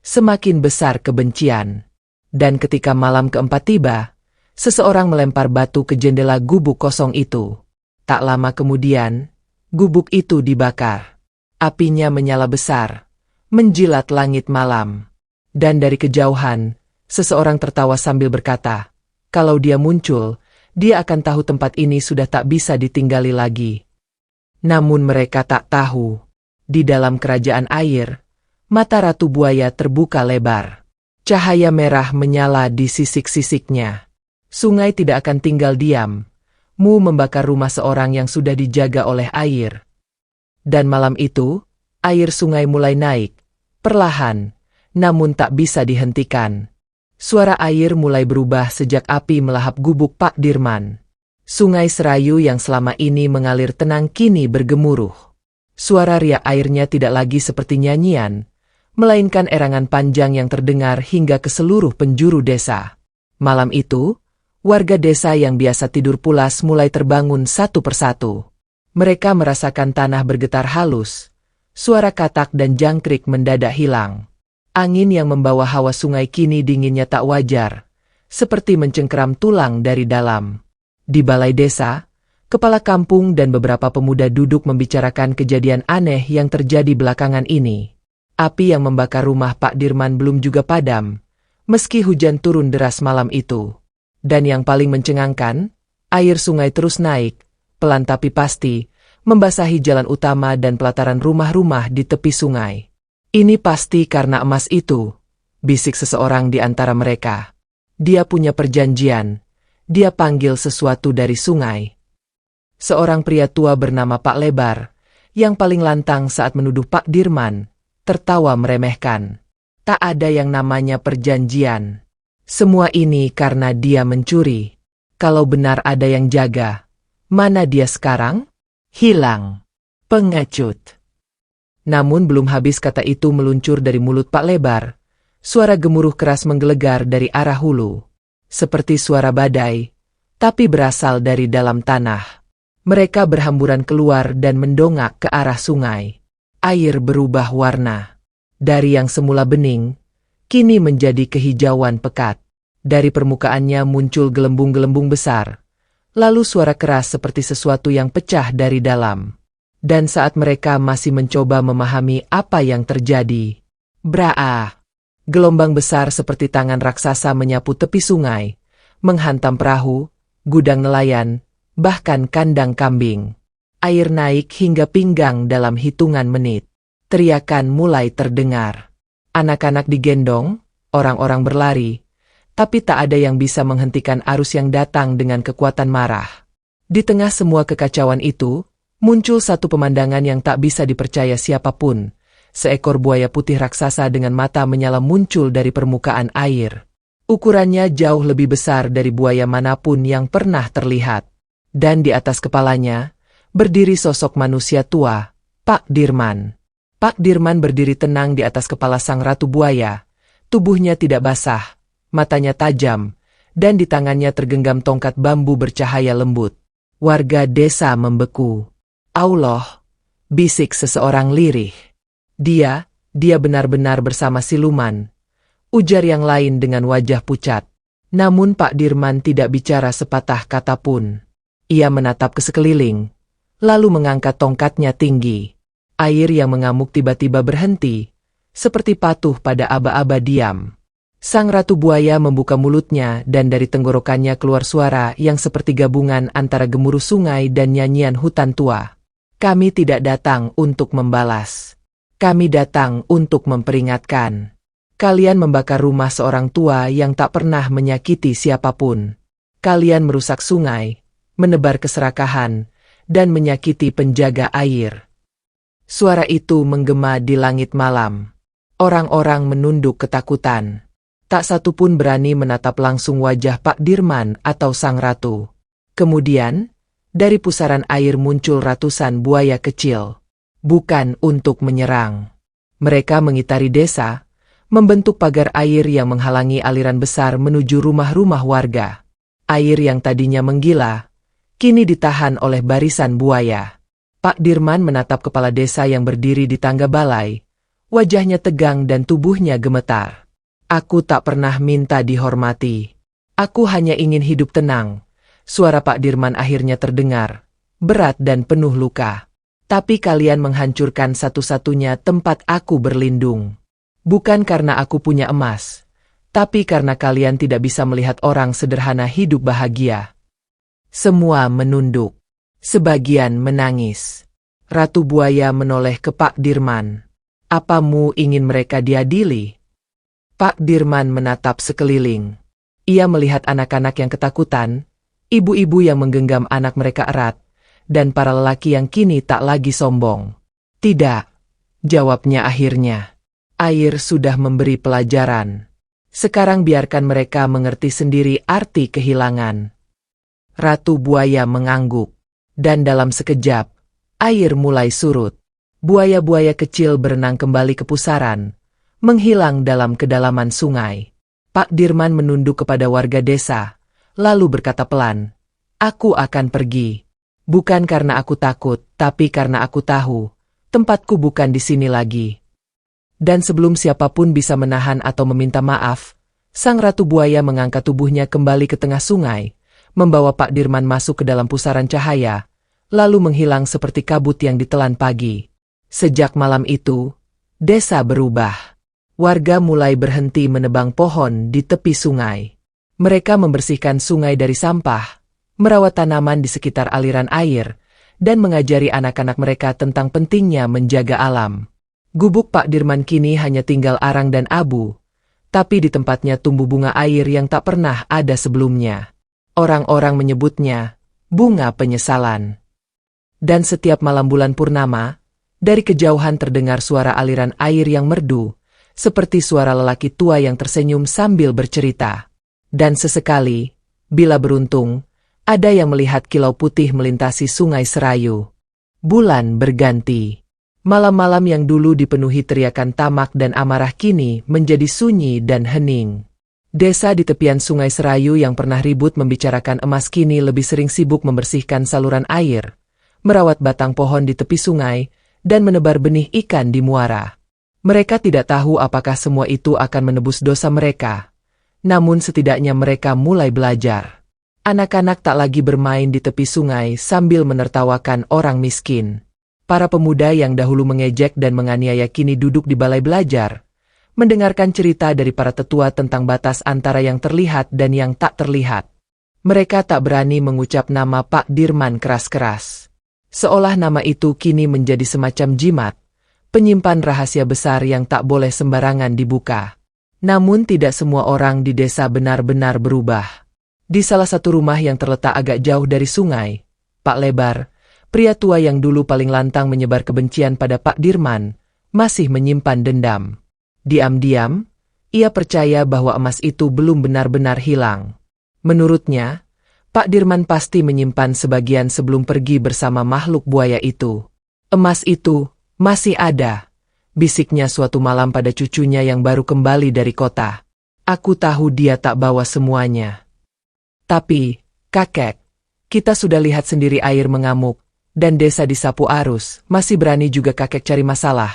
semakin besar kebencian. Dan ketika malam keempat tiba, seseorang melempar batu ke jendela gubuk kosong itu. Tak lama kemudian, gubuk itu dibakar. Apinya menyala besar, menjilat langit malam. Dan dari kejauhan, seseorang tertawa sambil berkata, kalau dia muncul, dia akan tahu tempat ini sudah tak bisa ditinggali lagi. Namun mereka tak tahu, di dalam kerajaan air, mata Ratu Buaya terbuka lebar. Cahaya merah menyala di sisik-sisiknya. Sungai tidak akan tinggal diam. Mu membakar rumah seorang yang sudah dijaga oleh air. Dan malam itu, air sungai mulai naik, perlahan, namun tak bisa dihentikan. Suara air mulai berubah sejak api melahap gubuk Pak Dirman. Sungai Serayu yang selama ini mengalir tenang kini bergemuruh. Suara riak airnya tidak lagi seperti nyanyian, melainkan erangan panjang yang terdengar hingga ke seluruh penjuru desa. Malam itu, warga desa yang biasa tidur pulas mulai terbangun satu persatu. Mereka merasakan tanah bergetar halus, suara katak dan jangkrik mendadak hilang. Angin yang membawa hawa sungai kini dinginnya tak wajar, seperti mencengkeram tulang dari dalam. Di balai desa, kepala kampung dan beberapa pemuda duduk membicarakan kejadian aneh yang terjadi belakangan ini. Api yang membakar rumah Pak Dirman belum juga padam, meski hujan turun deras malam itu. Dan yang paling mencengangkan, air sungai terus naik, pelan tapi pasti, membasahi jalan utama dan pelataran rumah-rumah di tepi sungai. Ini pasti karena emas itu, bisik seseorang di antara mereka. Dia punya perjanjian. Dia panggil sesuatu dari sungai. Seorang pria tua bernama Pak Lebar, yang paling lantang saat menuduh Pak Dirman, tertawa meremehkan. Tak ada yang namanya perjanjian. Semua ini karena dia mencuri. Kalau benar ada yang jaga, mana dia sekarang? Hilang. Pengecut. Namun belum habis kata itu meluncur dari mulut Pak Lebar, suara gemuruh keras menggelegar dari arah hulu. Seperti suara badai, tapi berasal dari dalam tanah. Mereka berhamburan keluar dan mendongak ke arah sungai. Air berubah warna. Dari yang semula bening, kini menjadi kehijauan pekat. Dari permukaannya muncul gelembung-gelembung besar. Lalu suara keras seperti sesuatu yang pecah dari dalam. Dan saat mereka masih mencoba memahami apa yang terjadi, braa! Gelombang besar seperti tangan raksasa menyapu tepi sungai, menghantam perahu, gudang nelayan, bahkan kandang kambing. Air naik hingga pinggang dalam hitungan menit. Teriakan mulai terdengar. Anak-anak digendong, orang-orang berlari, tapi tak ada yang bisa menghentikan arus yang datang dengan kekuatan marah. Di tengah semua kekacauan itu, muncul satu pemandangan yang tak bisa dipercaya siapapun. Seekor buaya putih raksasa dengan mata menyala muncul dari permukaan air. Ukurannya jauh lebih besar dari buaya manapun yang pernah terlihat. Dan di atas kepalanya, berdiri sosok manusia tua, Pak Dirman. Pak Dirman berdiri tenang di atas kepala sang ratu buaya. Tubuhnya tidak basah, matanya tajam, dan di tangannya tergenggam tongkat bambu bercahaya lembut. Warga desa membeku. Allah, bisik seseorang lirih. Dia benar-benar bersama siluman. Ujar yang lain dengan wajah pucat. Namun Pak Dirman tidak bicara sepatah kata pun. Ia menatap ke sekeliling, lalu mengangkat tongkatnya tinggi. Air yang mengamuk tiba-tiba berhenti, seperti patuh pada aba-aba diam. Sang ratu buaya membuka mulutnya dan dari tenggorokannya keluar suara yang seperti gabungan antara gemuruh sungai dan nyanyian hutan tua. Kami tidak datang untuk membalas. Kami datang untuk memperingatkan. Kalian membakar rumah seorang tua yang tak pernah menyakiti siapapun. Kalian merusak sungai, menebar keserakahan, dan menyakiti penjaga air. Suara itu menggema di langit malam. Orang-orang menunduk ketakutan. Tak satu pun berani menatap langsung wajah Pak Dirman atau sang ratu. Kemudian, dari pusaran air muncul ratusan buaya kecil. Bukan untuk menyerang. Mereka mengitari desa, membentuk pagar air yang menghalangi aliran besar menuju rumah-rumah warga. Air yang tadinya menggila, kini ditahan oleh barisan buaya. Pak Dirman menatap kepala desa yang berdiri di tangga balai. Wajahnya tegang dan tubuhnya gemetar. Aku tak pernah minta dihormati. Aku hanya ingin hidup tenang. Suara Pak Dirman akhirnya terdengar, berat dan penuh luka. Tapi kalian menghancurkan satu-satunya tempat aku berlindung. Bukan karena aku punya emas, tapi karena kalian tidak bisa melihat orang sederhana hidup bahagia. Semua menunduk. Sebagian menangis. Ratu buaya menoleh ke Pak Dirman. Apamu ingin mereka diadili? Pak Dirman menatap sekeliling. Ia melihat anak-anak yang ketakutan, ibu-ibu yang menggenggam anak mereka erat, dan para lelaki yang kini tak lagi sombong. Tidak, jawabnya akhirnya. Air sudah memberi pelajaran. Sekarang biarkan mereka mengerti sendiri arti kehilangan. Ratu buaya mengangguk. Dan dalam sekejap, air mulai surut. Buaya-buaya kecil berenang kembali ke pusaran, menghilang dalam kedalaman sungai. Pak Dirman menunduk kepada warga desa, lalu berkata pelan, "Aku akan pergi. Bukan karena aku takut, tapi karena aku tahu, tempatku bukan di sini lagi." Dan sebelum siapapun bisa menahan atau meminta maaf, sang ratu buaya mengangkat tubuhnya kembali ke tengah sungai, membawa Pak Dirman masuk ke dalam pusaran cahaya, lalu menghilang seperti kabut yang ditelan pagi. Sejak malam itu, desa berubah. Warga mulai berhenti menebang pohon di tepi sungai. Mereka membersihkan sungai dari sampah, merawat tanaman di sekitar aliran air, dan mengajari anak-anak mereka tentang pentingnya menjaga alam. Gubuk Pak Dirman kini hanya tinggal arang dan abu, tapi di tempatnya tumbuh bunga air yang tak pernah ada sebelumnya. Orang-orang menyebutnya bunga penyesalan. Dan setiap malam bulan purnama, dari kejauhan terdengar suara aliran air yang merdu, seperti suara lelaki tua yang tersenyum sambil bercerita. Dan sesekali, bila beruntung, ada yang melihat kilau putih melintasi sungai Serayu. Bulan berganti. Malam-malam yang dulu dipenuhi teriakan tamak dan amarah kini menjadi sunyi dan hening. Desa di tepian sungai Serayu yang pernah ribut membicarakan emas kini lebih sering sibuk membersihkan saluran air, merawat batang pohon di tepi sungai, dan menebar benih ikan di muara. Mereka tidak tahu apakah semua itu akan menebus dosa mereka. Namun setidaknya mereka mulai belajar. Anak-anak tak lagi bermain di tepi sungai sambil menertawakan orang miskin. Para pemuda yang dahulu mengejek dan menganiaya kini duduk di balai belajar, mendengarkan cerita dari para tetua tentang batas antara yang terlihat dan yang tak terlihat. Mereka tak berani mengucap nama Pak Dirman keras-keras. Seolah nama itu kini menjadi semacam jimat, penyimpan rahasia besar yang tak boleh sembarangan dibuka. Namun tidak semua orang di desa benar-benar berubah. Di salah satu rumah yang terletak agak jauh dari sungai, Pak Lebar, pria tua yang dulu paling lantang menyebar kebencian pada Pak Dirman, masih menyimpan dendam. Diam-diam, ia percaya bahwa emas itu belum benar-benar hilang. Menurutnya, Pak Dirman pasti menyimpan sebagian sebelum pergi bersama makhluk buaya itu. Emas itu masih ada, bisiknya suatu malam pada cucunya yang baru kembali dari kota. Aku tahu dia tak bawa semuanya. Tapi, kakek, kita sudah lihat sendiri air mengamuk, dan desa disapu arus, masih berani juga kakek cari masalah.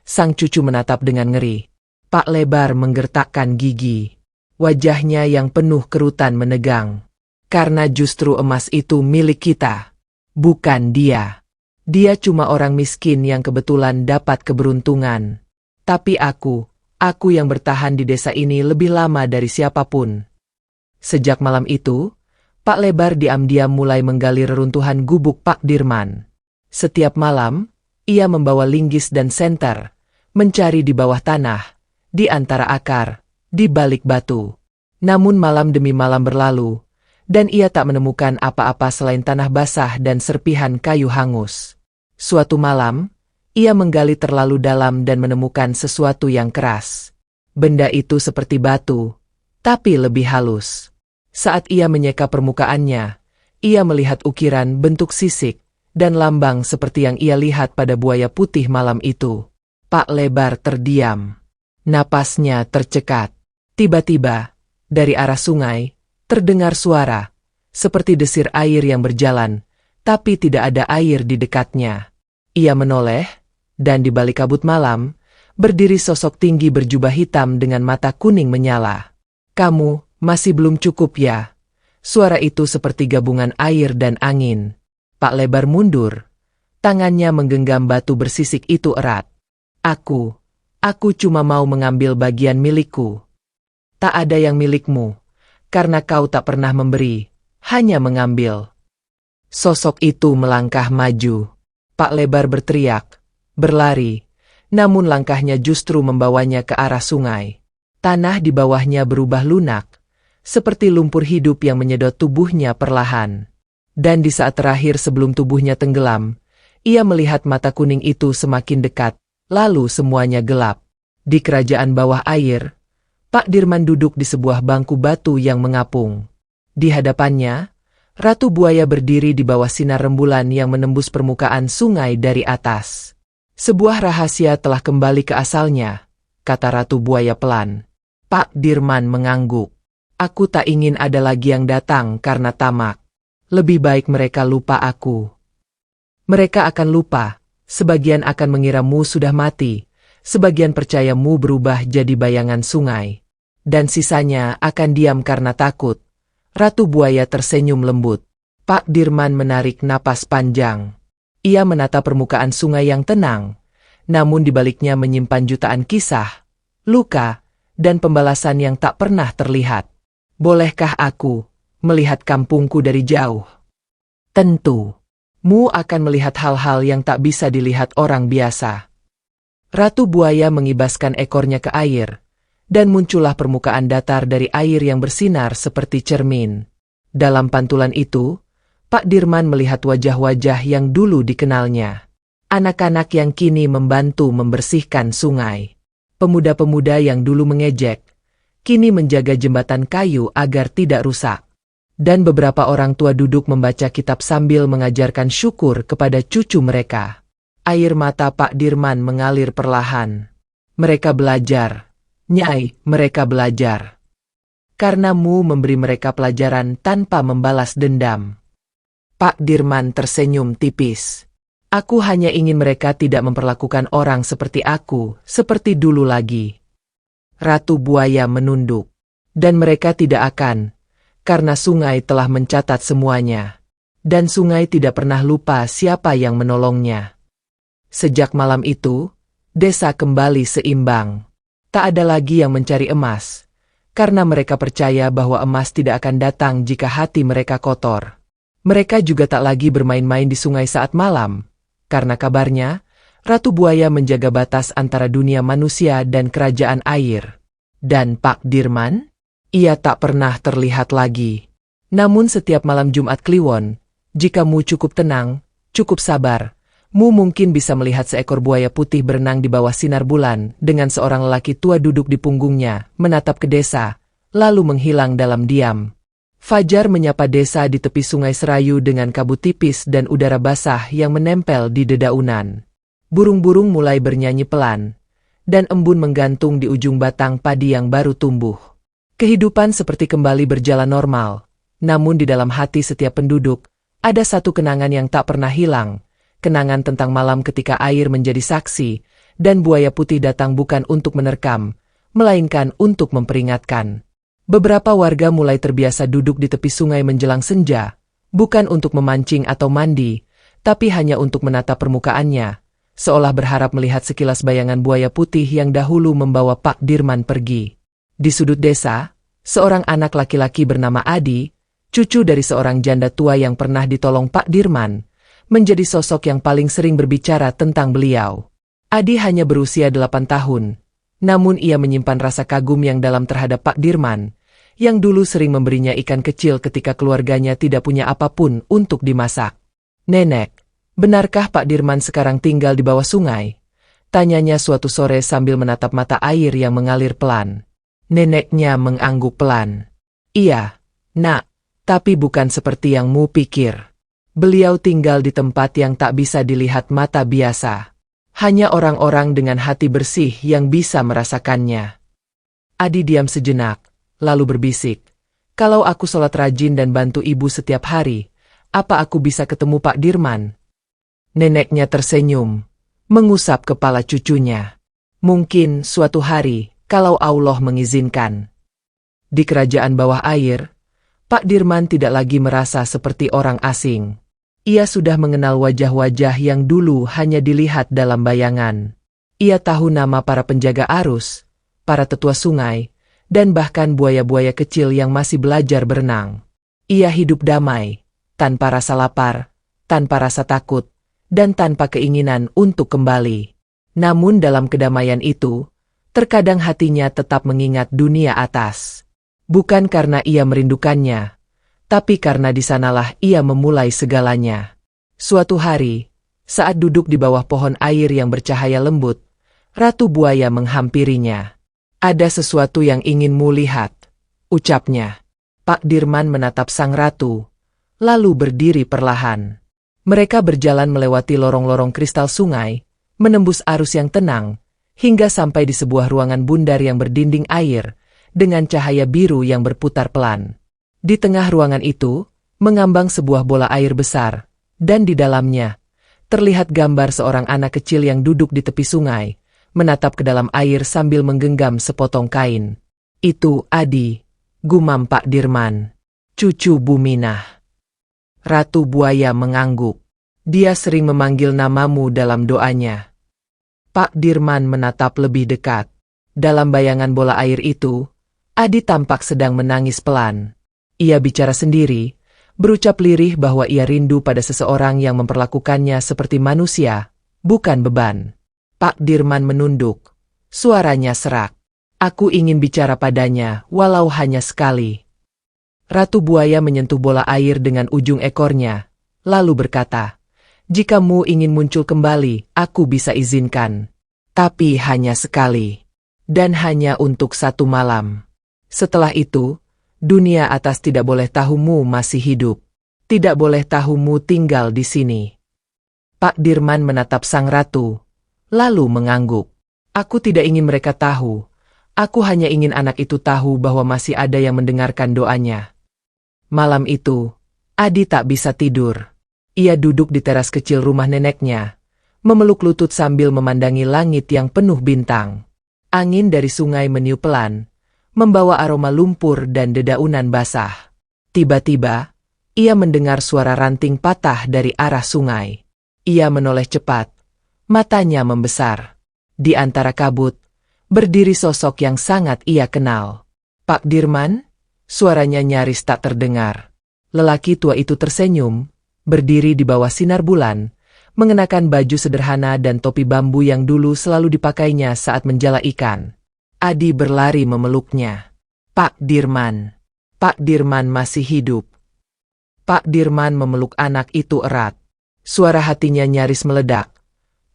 Sang cucu menatap dengan ngeri. Pak Lebar menggertakkan gigi. Wajahnya yang penuh kerutan menegang. Karena justru emas itu milik kita. Bukan dia. Dia cuma orang miskin yang kebetulan dapat keberuntungan. Tapi aku yang bertahan di desa ini lebih lama dari siapapun. Sejak malam itu, Pak Lebar diam-diam mulai menggali reruntuhan gubuk Pak Dirman. Setiap malam, ia membawa linggis dan senter, mencari di bawah tanah, di antara akar, di balik batu. Namun malam demi malam berlalu, dan ia tak menemukan apa-apa selain tanah basah dan serpihan kayu hangus. Suatu malam, ia menggali terlalu dalam dan menemukan sesuatu yang keras. Benda itu seperti batu, tapi lebih halus. Saat ia menyeka permukaannya, ia melihat ukiran bentuk sisik dan lambang seperti yang ia lihat pada buaya putih malam itu. Pak Lebar terdiam. Napasnya tercekat. Tiba-tiba, dari arah sungai, terdengar suara, seperti desir air yang berjalan, tapi tidak ada air di dekatnya. Ia menoleh, dan di balik kabut malam, berdiri sosok tinggi berjubah hitam dengan mata kuning menyala. Kamu masih belum cukup ya? Suara itu seperti gabungan air dan angin. Pak Lebar mundur. Tangannya menggenggam batu bersisik itu erat. Aku cuma mau mengambil bagian milikku. Tak ada yang milikmu, karena kau tak pernah memberi, hanya mengambil. Sosok itu melangkah maju. Pak Lebar berteriak, berlari, namun langkahnya justru membawanya ke arah sungai. Tanah di bawahnya berubah lunak, seperti lumpur hidup yang menyedot tubuhnya perlahan. Dan di saat terakhir sebelum tubuhnya tenggelam, ia melihat mata kuning itu semakin dekat, lalu semuanya gelap. Di kerajaan bawah air, Pak Dirman duduk di sebuah bangku batu yang mengapung. Di hadapannya, Ratu Buaya berdiri di bawah sinar rembulan yang menembus permukaan sungai dari atas. Sebuah rahasia telah kembali ke asalnya, kata Ratu Buaya pelan. Pak Dirman mengangguk. Aku tak ingin ada lagi yang datang karena tamak. Lebih baik mereka lupa aku. Mereka akan lupa, sebagian akan mengiramu sudah mati, sebagian percayamu berubah jadi bayangan sungai. Dan sisanya akan diam karena takut. Ratu Buaya tersenyum lembut. Pak Dirman menarik napas panjang. Ia menata permukaan sungai yang tenang, namun di baliknya menyimpan jutaan kisah, luka, dan pembalasan yang tak pernah terlihat. Bolehkah aku melihat kampungku dari jauh? Tentu. Mu akan melihat hal-hal yang tak bisa dilihat orang biasa. Ratu buaya mengibaskan ekornya ke air, dan muncullah permukaan datar dari air yang bersinar seperti cermin. Dalam pantulan itu, Pak Dirman melihat wajah-wajah yang dulu dikenalnya. Anak-anak yang kini membantu membersihkan sungai. Pemuda-pemuda yang dulu mengejek, kini menjaga jembatan kayu agar tidak rusak. Dan beberapa orang tua duduk membaca kitab sambil mengajarkan syukur kepada cucu mereka. Air mata Pak Dirman mengalir perlahan. Mereka belajar. Nyai, mereka belajar. Karena Mu memberi mereka pelajaran tanpa membalas dendam. Pak Dirman tersenyum tipis. Aku hanya ingin mereka tidak memperlakukan orang seperti aku, seperti dulu lagi. Ratu buaya menunduk. Dan mereka tidak akan, karena sungai telah mencatat semuanya. Dan sungai tidak pernah lupa siapa yang menolongnya. Sejak malam itu, desa kembali seimbang. Tak ada lagi yang mencari emas, karena mereka percaya bahwa emas tidak akan datang jika hati mereka kotor. Mereka juga tak lagi bermain-main di sungai saat malam, karena kabarnya, Ratu Buaya menjaga batas antara dunia manusia dan kerajaan air. Dan Pak Dirman? Ia tak pernah terlihat lagi. Namun setiap malam Jumat Kliwon, jika Mu cukup tenang, cukup sabar, Mu mungkin bisa melihat seekor buaya putih berenang di bawah sinar bulan dengan seorang lelaki tua duduk di punggungnya, menatap ke desa, lalu menghilang dalam diam. Fajar menyapa desa di tepi sungai Serayu dengan kabut tipis dan udara basah yang menempel di dedaunan. Burung-burung mulai bernyanyi pelan, dan embun menggantung di ujung batang padi yang baru tumbuh. Kehidupan seperti kembali berjalan normal, namun di dalam hati setiap penduduk, ada satu kenangan yang tak pernah hilang. Kenangan tentang malam ketika air menjadi saksi, dan buaya putih datang bukan untuk menerkam, melainkan untuk memperingatkan. Beberapa warga mulai terbiasa duduk di tepi sungai menjelang senja, bukan untuk memancing atau mandi, tapi hanya untuk menatap permukaannya, seolah berharap melihat sekilas bayangan buaya putih yang dahulu membawa Pak Dirman pergi. Di sudut desa, seorang anak laki-laki bernama Adi, cucu dari seorang janda tua yang pernah ditolong Pak Dirman, menjadi sosok yang paling sering berbicara tentang beliau. Adi hanya berusia 8 tahun, namun ia menyimpan rasa kagum yang dalam terhadap Pak Dirman, yang dulu sering memberinya ikan kecil ketika keluarganya tidak punya apapun untuk dimasak. "Nenek, benarkah Pak Dirman sekarang tinggal di bawah sungai?" tanyanya suatu sore sambil menatap mata air yang mengalir pelan. Neneknya mengangguk pelan. "Iya, nak, tapi bukan seperti yang Mu pikir. Beliau tinggal di tempat yang tak bisa dilihat mata biasa. Hanya orang-orang dengan hati bersih yang bisa merasakannya." Adi diam sejenak, lalu berbisik, "Kalau aku sholat rajin dan bantu ibu setiap hari, apa aku bisa ketemu Pak Dirman?" Neneknya tersenyum, mengusap kepala cucunya. "Mungkin suatu hari, kalau Allah mengizinkan." Di kerajaan bawah air, Pak Dirman tidak lagi merasa seperti orang asing. Ia sudah mengenal wajah-wajah yang dulu hanya dilihat dalam bayangan. Ia tahu nama para penjaga arus, para tetua sungai, dan bahkan buaya-buaya kecil yang masih belajar berenang. Ia hidup damai, tanpa rasa lapar, tanpa rasa takut, dan tanpa keinginan untuk kembali. Namun dalam kedamaian itu, terkadang hatinya tetap mengingat dunia atas. Bukan karena ia merindukannya, tapi karena di sanalah ia memulai segalanya. Suatu hari, saat duduk di bawah pohon air yang bercahaya lembut, Ratu Buaya menghampirinya. "Ada sesuatu yang ingin Mu lihat," ucapnya. Pak Dirman menatap sang ratu, lalu berdiri perlahan. Mereka berjalan melewati lorong-lorong kristal sungai, menembus arus yang tenang, hingga sampai di sebuah ruangan bundar yang berdinding air, dengan cahaya biru yang berputar pelan. Di tengah ruangan itu, mengambang sebuah bola air besar, dan di dalamnya, terlihat gambar seorang anak kecil yang duduk di tepi sungai, menatap ke dalam air sambil menggenggam sepotong kain. "Itu Adi," gumam Pak Dirman, "cucu Buminah." Ratu Buaya mengangguk. "Dia sering memanggil namamu dalam doanya." Pak Dirman menatap lebih dekat. Dalam bayangan bola air itu, Adi tampak sedang menangis pelan. Ia bicara sendiri, berucap lirih bahwa ia rindu pada seseorang yang memperlakukannya seperti manusia, bukan beban. Pak Dirman menunduk. Suaranya serak. Aku ingin bicara padanya, walau hanya sekali. Ratu buaya menyentuh bola air dengan ujung ekornya, lalu berkata, "Jika mu ingin muncul kembali, aku bisa izinkan. Tapi hanya sekali. Dan hanya untuk 1 malam. Setelah itu, dunia atas tidak boleh tahu mu masih hidup. Tidak boleh tahu mu tinggal di sini." Pak Dirman menatap sang ratu, lalu mengangguk. "Aku tidak ingin mereka tahu. Aku hanya ingin anak itu tahu bahwa masih ada yang mendengarkan doanya." Malam itu, Adi tak bisa tidur. Ia duduk di teras kecil rumah neneknya, memeluk lutut sambil memandangi langit yang penuh bintang. Angin dari sungai meniup pelan, membawa aroma lumpur dan dedaunan basah. Tiba-tiba, ia mendengar suara ranting patah dari arah sungai. Ia menoleh cepat, matanya membesar. Di antara kabut, berdiri sosok yang sangat ia kenal. "Pak Dirman?" Suaranya nyaris tak terdengar. Lelaki tua itu tersenyum, berdiri di bawah sinar bulan, mengenakan baju sederhana dan topi bambu yang dulu selalu dipakainya saat menjala ikan. Adi berlari memeluknya. "Pak Dirman." Pak Dirman masih hidup. Pak Dirman memeluk anak itu erat. Suara hatinya nyaris meledak.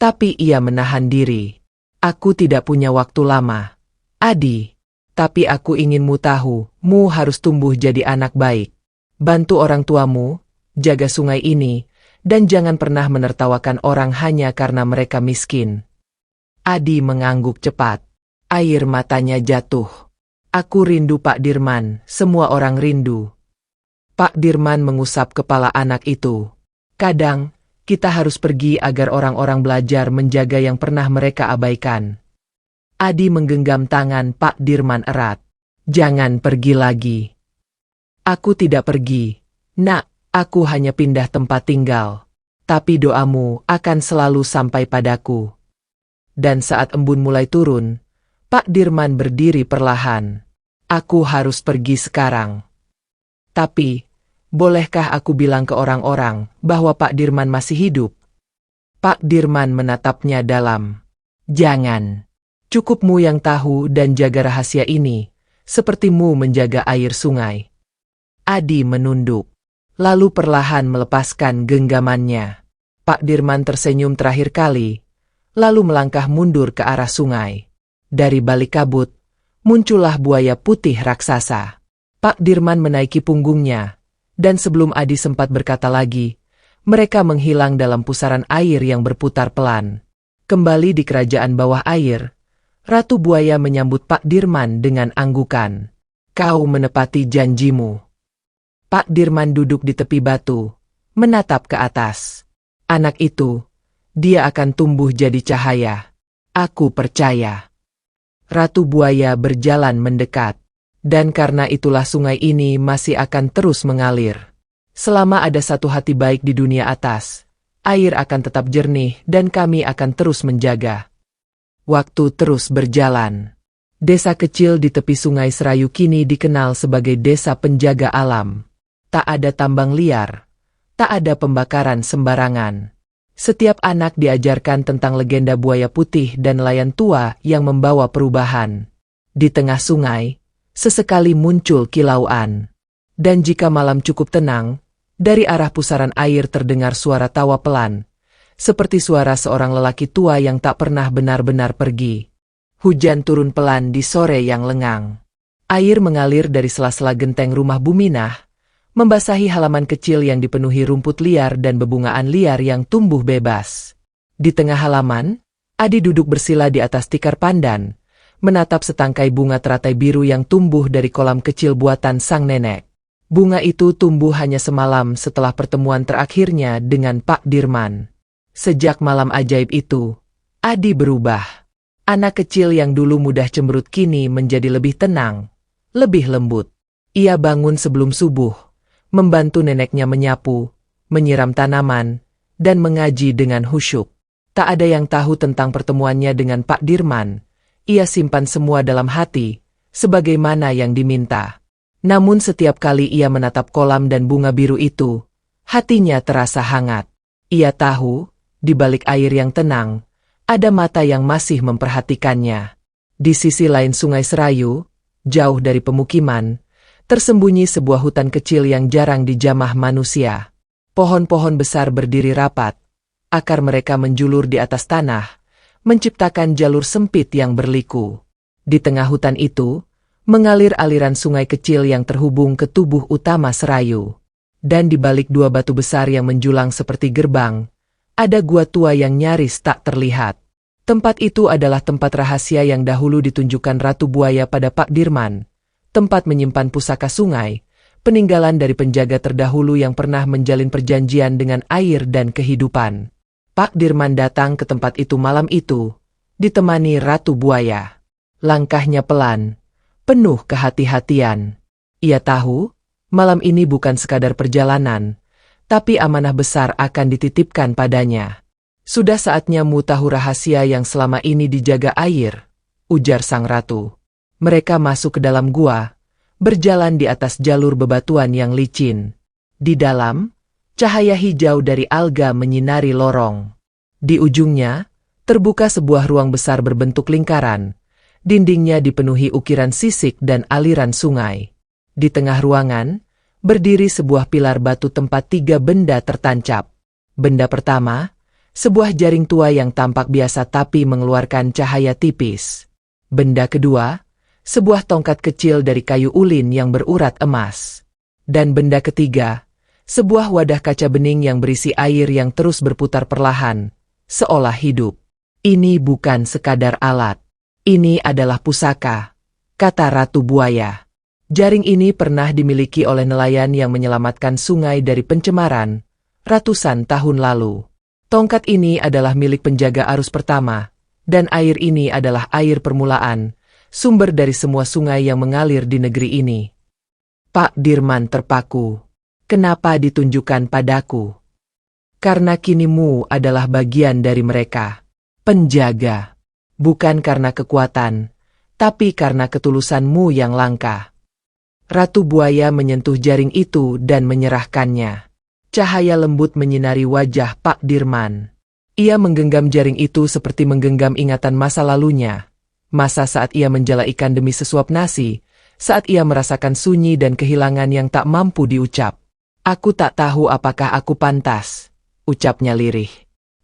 Tapi ia menahan diri. "Aku tidak punya waktu lama, Adi. Tapi aku ingin mu tahu, mu harus tumbuh jadi anak baik. Bantu orang tuamu, jaga sungai ini, dan jangan pernah menertawakan orang hanya karena mereka miskin." Adi mengangguk cepat. Air matanya jatuh. "Aku rindu Pak Dirman, semua orang rindu." Pak Dirman mengusap kepala anak itu. "Kadang, kita harus pergi agar orang-orang belajar menjaga yang pernah mereka abaikan." Adi menggenggam tangan Pak Dirman erat. "Jangan pergi lagi." "Aku tidak pergi, Nak. Aku hanya pindah tempat tinggal. Tapi doamu akan selalu sampai padaku." Dan saat embun mulai turun, Pak Dirman berdiri perlahan. "Aku harus pergi sekarang. Tapi, bolehkah aku bilang ke orang-orang bahwa Pak Dirman masih hidup?" Pak Dirman menatapnya dalam. "Jangan. Cukupmu yang tahu dan jaga rahasia ini, sepertimu menjaga air sungai." Adi menunduk, lalu perlahan melepaskan genggamannya. Pak Dirman tersenyum terakhir kali, lalu melangkah mundur ke arah sungai. Dari balik kabut, muncullah buaya putih raksasa. Pak Dirman menaiki punggungnya, dan sebelum Adi sempat berkata lagi, mereka menghilang dalam pusaran air yang berputar pelan. Kembali di kerajaan bawah air, Ratu Buaya menyambut Pak Dirman dengan anggukan. "Kau menepati janjimu." Pak Dirman duduk di tepi batu, menatap ke atas. "Anak itu, dia akan tumbuh jadi cahaya. Aku percaya." Ratu Buaya berjalan mendekat. Dan karena itulah sungai ini masih akan terus mengalir. Selama ada satu hati baik di dunia atas, air akan tetap jernih dan kami akan terus menjaga. Waktu terus berjalan. Desa kecil di tepi sungai Serayu kini dikenal sebagai desa penjaga alam. Tak ada tambang liar, tak ada pembakaran sembarangan. Setiap anak diajarkan tentang legenda buaya putih dan nelayan tua yang membawa perubahan. Di tengah sungai, sesekali muncul kilauan. Dan jika malam cukup tenang, dari arah pusaran air terdengar suara tawa pelan, seperti suara seorang lelaki tua yang tak pernah benar-benar pergi. Hujan turun pelan di sore yang lengang. Air mengalir dari sela-sela genteng rumah Buminah, membasahi halaman kecil yang dipenuhi rumput liar dan bebungaan liar yang tumbuh bebas. Di tengah halaman, Adi duduk bersila di atas tikar pandan, menatap setangkai bunga teratai biru yang tumbuh dari kolam kecil buatan sang nenek. Bunga itu tumbuh hanya semalam setelah pertemuan terakhirnya dengan Pak Dirman. Sejak malam ajaib itu, Adi berubah. Anak kecil yang dulu mudah cemberut kini menjadi lebih tenang, lebih lembut. Ia bangun sebelum subuh, membantu neneknya menyapu, menyiram tanaman, dan mengaji dengan khusyuk. Tak ada yang tahu tentang pertemuannya dengan Pak Dirman. Ia simpan semua dalam hati, sebagaimana yang diminta. Namun setiap kali ia menatap kolam dan bunga biru itu, hatinya terasa hangat. Ia tahu, di balik air yang tenang, Ada mata yang masih memperhatikannya. Di sisi lain Sungai Serayu, jauh dari pemukiman, tersembunyi sebuah hutan kecil yang jarang dijamah manusia. Pohon-pohon besar berdiri rapat, akar mereka menjulur di atas tanah, menciptakan jalur sempit yang berliku. Di tengah hutan itu, mengalir aliran sungai kecil yang terhubung ke tubuh utama Serayu. Dan di balik dua batu besar yang menjulang seperti gerbang, ada gua tua yang nyaris tak terlihat. Tempat itu adalah tempat rahasia yang dahulu ditunjukkan Ratu Buaya pada Pak Dirman. Tempat menyimpan pusaka sungai, peninggalan dari penjaga terdahulu yang pernah menjalin perjanjian dengan air dan kehidupan. Pak Dirman datang ke tempat itu malam itu, ditemani Ratu Buaya. Langkahnya pelan, penuh kehati-hatian. Ia tahu, malam ini bukan sekadar perjalanan, tapi amanah besar akan dititipkan padanya. Sudah saatnya mu tahu rahasia yang selama ini dijaga air, ujar sang ratu. Mereka masuk ke dalam gua, berjalan di atas jalur bebatuan yang licin. Di dalam, cahaya hijau dari alga menyinari lorong. Di ujungnya, terbuka sebuah ruang besar berbentuk lingkaran. Dindingnya dipenuhi ukiran sisik dan aliran sungai. Di tengah ruangan, berdiri sebuah pilar batu tempat 3 benda tertancap. Benda pertama, sebuah jaring tua yang tampak biasa tapi mengeluarkan cahaya tipis. Benda kedua, sebuah tongkat kecil dari kayu ulin yang berurat emas. Dan benda ketiga, sebuah wadah kaca bening yang berisi air yang terus berputar perlahan, seolah hidup. Ini bukan sekadar alat. Ini adalah pusaka, kata Ratu Buaya. Jaring ini pernah dimiliki oleh nelayan yang menyelamatkan sungai dari pencemaran ratusan tahun lalu. Tongkat ini adalah milik penjaga arus pertama, dan air ini adalah air permulaan, sumber dari semua sungai yang mengalir di negeri ini. Pak Dirman terpaku. Kenapa ditunjukkan padaku? Karena kini mu adalah bagian dari mereka. Penjaga. Bukan karena kekuatan, tapi karena ketulusanmu yang langka. Ratu Buaya menyentuh jaring itu dan menyerahkannya. Cahaya lembut menyinari wajah Pak Dirman. Ia menggenggam jaring itu seperti menggenggam ingatan masa lalunya. Masa saat ia menjala ikan demi sesuap nasi, saat ia merasakan sunyi dan kehilangan yang tak mampu diucap. Aku tak tahu apakah aku pantas, ucapnya lirih.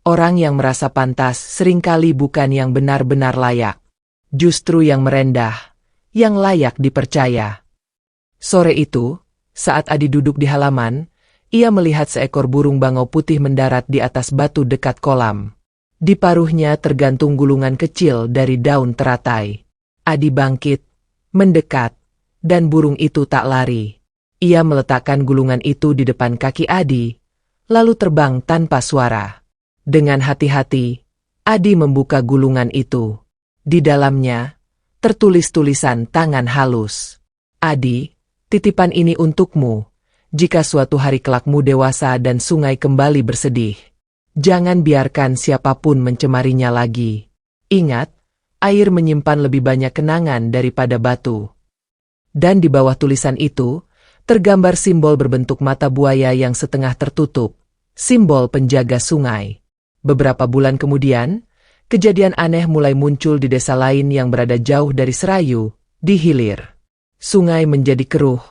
Orang yang merasa pantas seringkali bukan yang benar-benar layak. Justru yang merendah, yang layak dipercaya. Sore itu, saat Adi duduk di halaman, ia melihat seekor burung bangau putih mendarat di atas batu dekat kolam. Di paruhnya tergantung gulungan kecil dari daun teratai. Adi bangkit, mendekat, dan burung itu tak lari. Ia meletakkan gulungan itu di depan kaki Adi, lalu terbang tanpa suara. Dengan hati-hati, Adi membuka gulungan itu. Di dalamnya, tertulis tulisan tangan halus. Adi, titipan ini untukmu, jika suatu hari kelakmu dewasa dan sungai kembali bersedih. Jangan biarkan siapapun mencemarinya lagi. Ingat, air menyimpan lebih banyak kenangan daripada batu. Dan di bawah tulisan itu, tergambar simbol berbentuk mata buaya yang setengah tertutup, simbol penjaga sungai. Beberapa bulan kemudian, kejadian aneh mulai muncul di desa lain yang berada jauh dari Serayu, di hilir. Sungai menjadi keruh,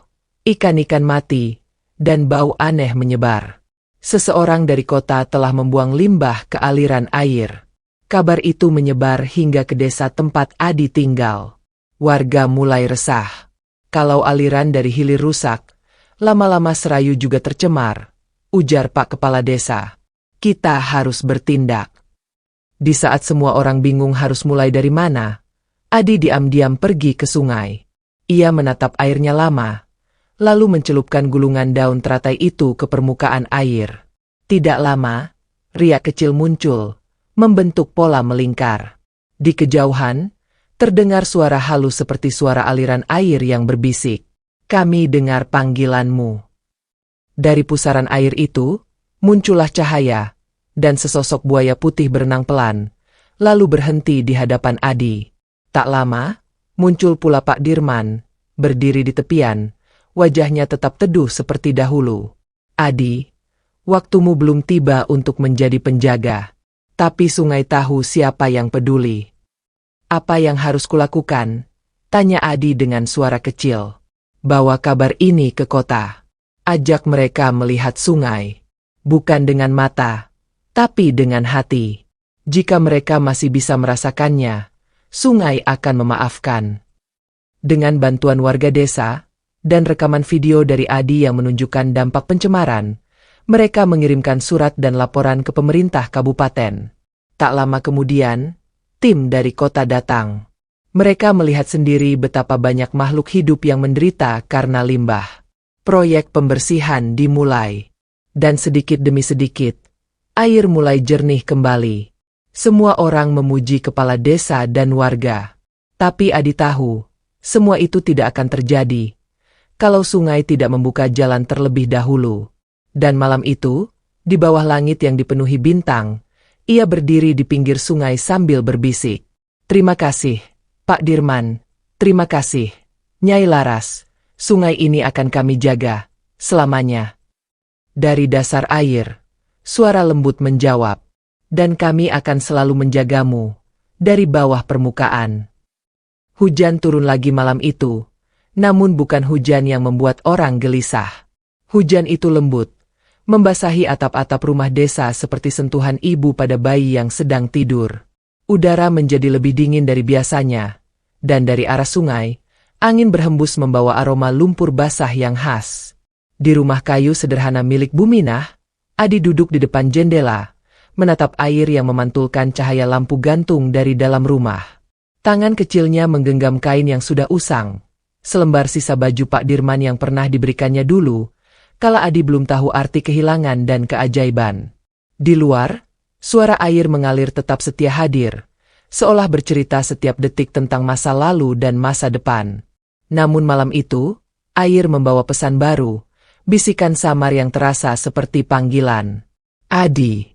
ikan-ikan mati, dan bau aneh menyebar. Seseorang dari kota telah membuang limbah ke aliran air. Kabar itu menyebar hingga ke desa tempat Adi tinggal. Warga mulai resah. Kalau aliran dari hilir rusak, lama-lama Serayu juga tercemar, ujar Pak Kepala Desa. Kita harus bertindak. Di saat semua orang bingung harus mulai dari mana, Adi diam-diam pergi ke sungai. Ia menatap airnya lama, lalu mencelupkan gulungan daun teratai itu ke permukaan air. Tidak lama, riak kecil muncul, membentuk pola melingkar. Di kejauhan, terdengar suara halus seperti suara aliran air yang berbisik. Kami dengar panggilanmu. Dari pusaran air itu, muncullah cahaya, dan sesosok buaya putih berenang pelan, lalu berhenti di hadapan Adi. Tak lama, muncul pula Pak Dirman, berdiri di tepian, wajahnya tetap teduh seperti dahulu. Adi, waktumu belum tiba untuk menjadi penjaga. Tapi sungai tahu siapa yang peduli. Apa yang harus kulakukan? Tanya Adi dengan suara kecil. Bawa kabar ini ke kota. Ajak mereka melihat sungai. Bukan dengan mata, tapi dengan hati. Jika mereka masih bisa merasakannya, sungai akan memaafkan. Dengan bantuan warga desa, dan rekaman video dari Adi yang menunjukkan dampak pencemaran, mereka mengirimkan surat dan laporan ke pemerintah kabupaten. Tak lama kemudian, tim dari kota datang. Mereka melihat sendiri betapa banyak makhluk hidup yang menderita karena limbah. Proyek pembersihan dimulai. Dan sedikit demi sedikit, air mulai jernih kembali. Semua orang memuji kepala desa dan warga. Tapi Adi tahu, semua itu tidak akan terjadi kalau sungai tidak membuka jalan terlebih dahulu. Dan malam itu, di bawah langit yang dipenuhi bintang, ia berdiri di pinggir sungai sambil berbisik. Terima kasih, Pak Dirman. Terima kasih, Nyai Laras. Sungai ini akan kami jaga selamanya. Dari dasar air, suara lembut menjawab. Dan kami akan selalu menjagamu dari bawah permukaan. Hujan turun lagi malam itu, namun bukan hujan yang membuat orang gelisah. Hujan itu lembut, membasahi atap-atap rumah desa seperti sentuhan ibu pada bayi yang sedang tidur. Udara menjadi lebih dingin dari biasanya, dan dari arah sungai, angin berhembus membawa aroma lumpur basah yang khas. Di rumah kayu sederhana milik Buminah, Adi duduk di depan jendela, menatap air yang memantulkan cahaya lampu gantung dari dalam rumah. Tangan kecilnya menggenggam kain yang sudah usang, selembar sisa baju Pak Dirman yang pernah diberikannya dulu, kala Adi belum tahu arti kehilangan dan keajaiban. Di luar, suara air mengalir tetap setia hadir, seolah bercerita setiap detik tentang masa lalu dan masa depan. Namun malam itu, air membawa pesan baru, bisikan samar yang terasa seperti panggilan. Adi.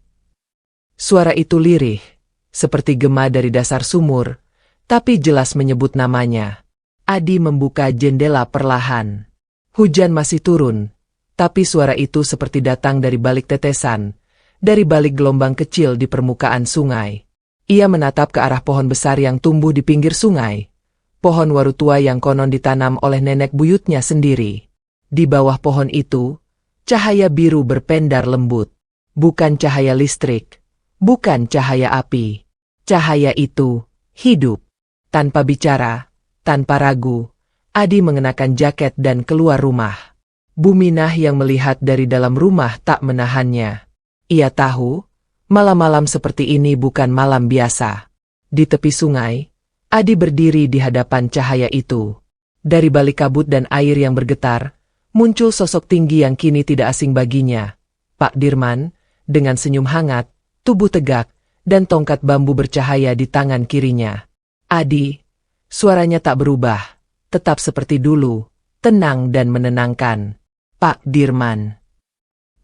Suara itu lirih, seperti gema dari dasar sumur, tapi jelas menyebut namanya. Adi membuka jendela perlahan. Hujan masih turun, tapi suara itu seperti datang dari balik tetesan, dari balik gelombang kecil di permukaan sungai. Ia menatap ke arah pohon besar yang tumbuh di pinggir sungai. Pohon waru tua yang konon ditanam oleh nenek buyutnya sendiri. Di bawah pohon itu, cahaya biru berpendar lembut. Bukan cahaya listrik, bukan cahaya api. Cahaya itu hidup. Tanpa bicara, tanpa ragu, Adi mengenakan jaket dan keluar rumah. Buminah yang melihat dari dalam rumah tak menahannya. Ia tahu, malam-malam seperti ini bukan malam biasa. Di tepi sungai, Adi berdiri di hadapan cahaya itu. Dari balik kabut dan air yang bergetar, muncul sosok tinggi yang kini tidak asing baginya. Pak Dirman, dengan senyum hangat, tubuh tegak, dan tongkat bambu bercahaya di tangan kirinya. Adi, suaranya tak berubah, tetap seperti dulu, tenang dan menenangkan. Pak Dirman.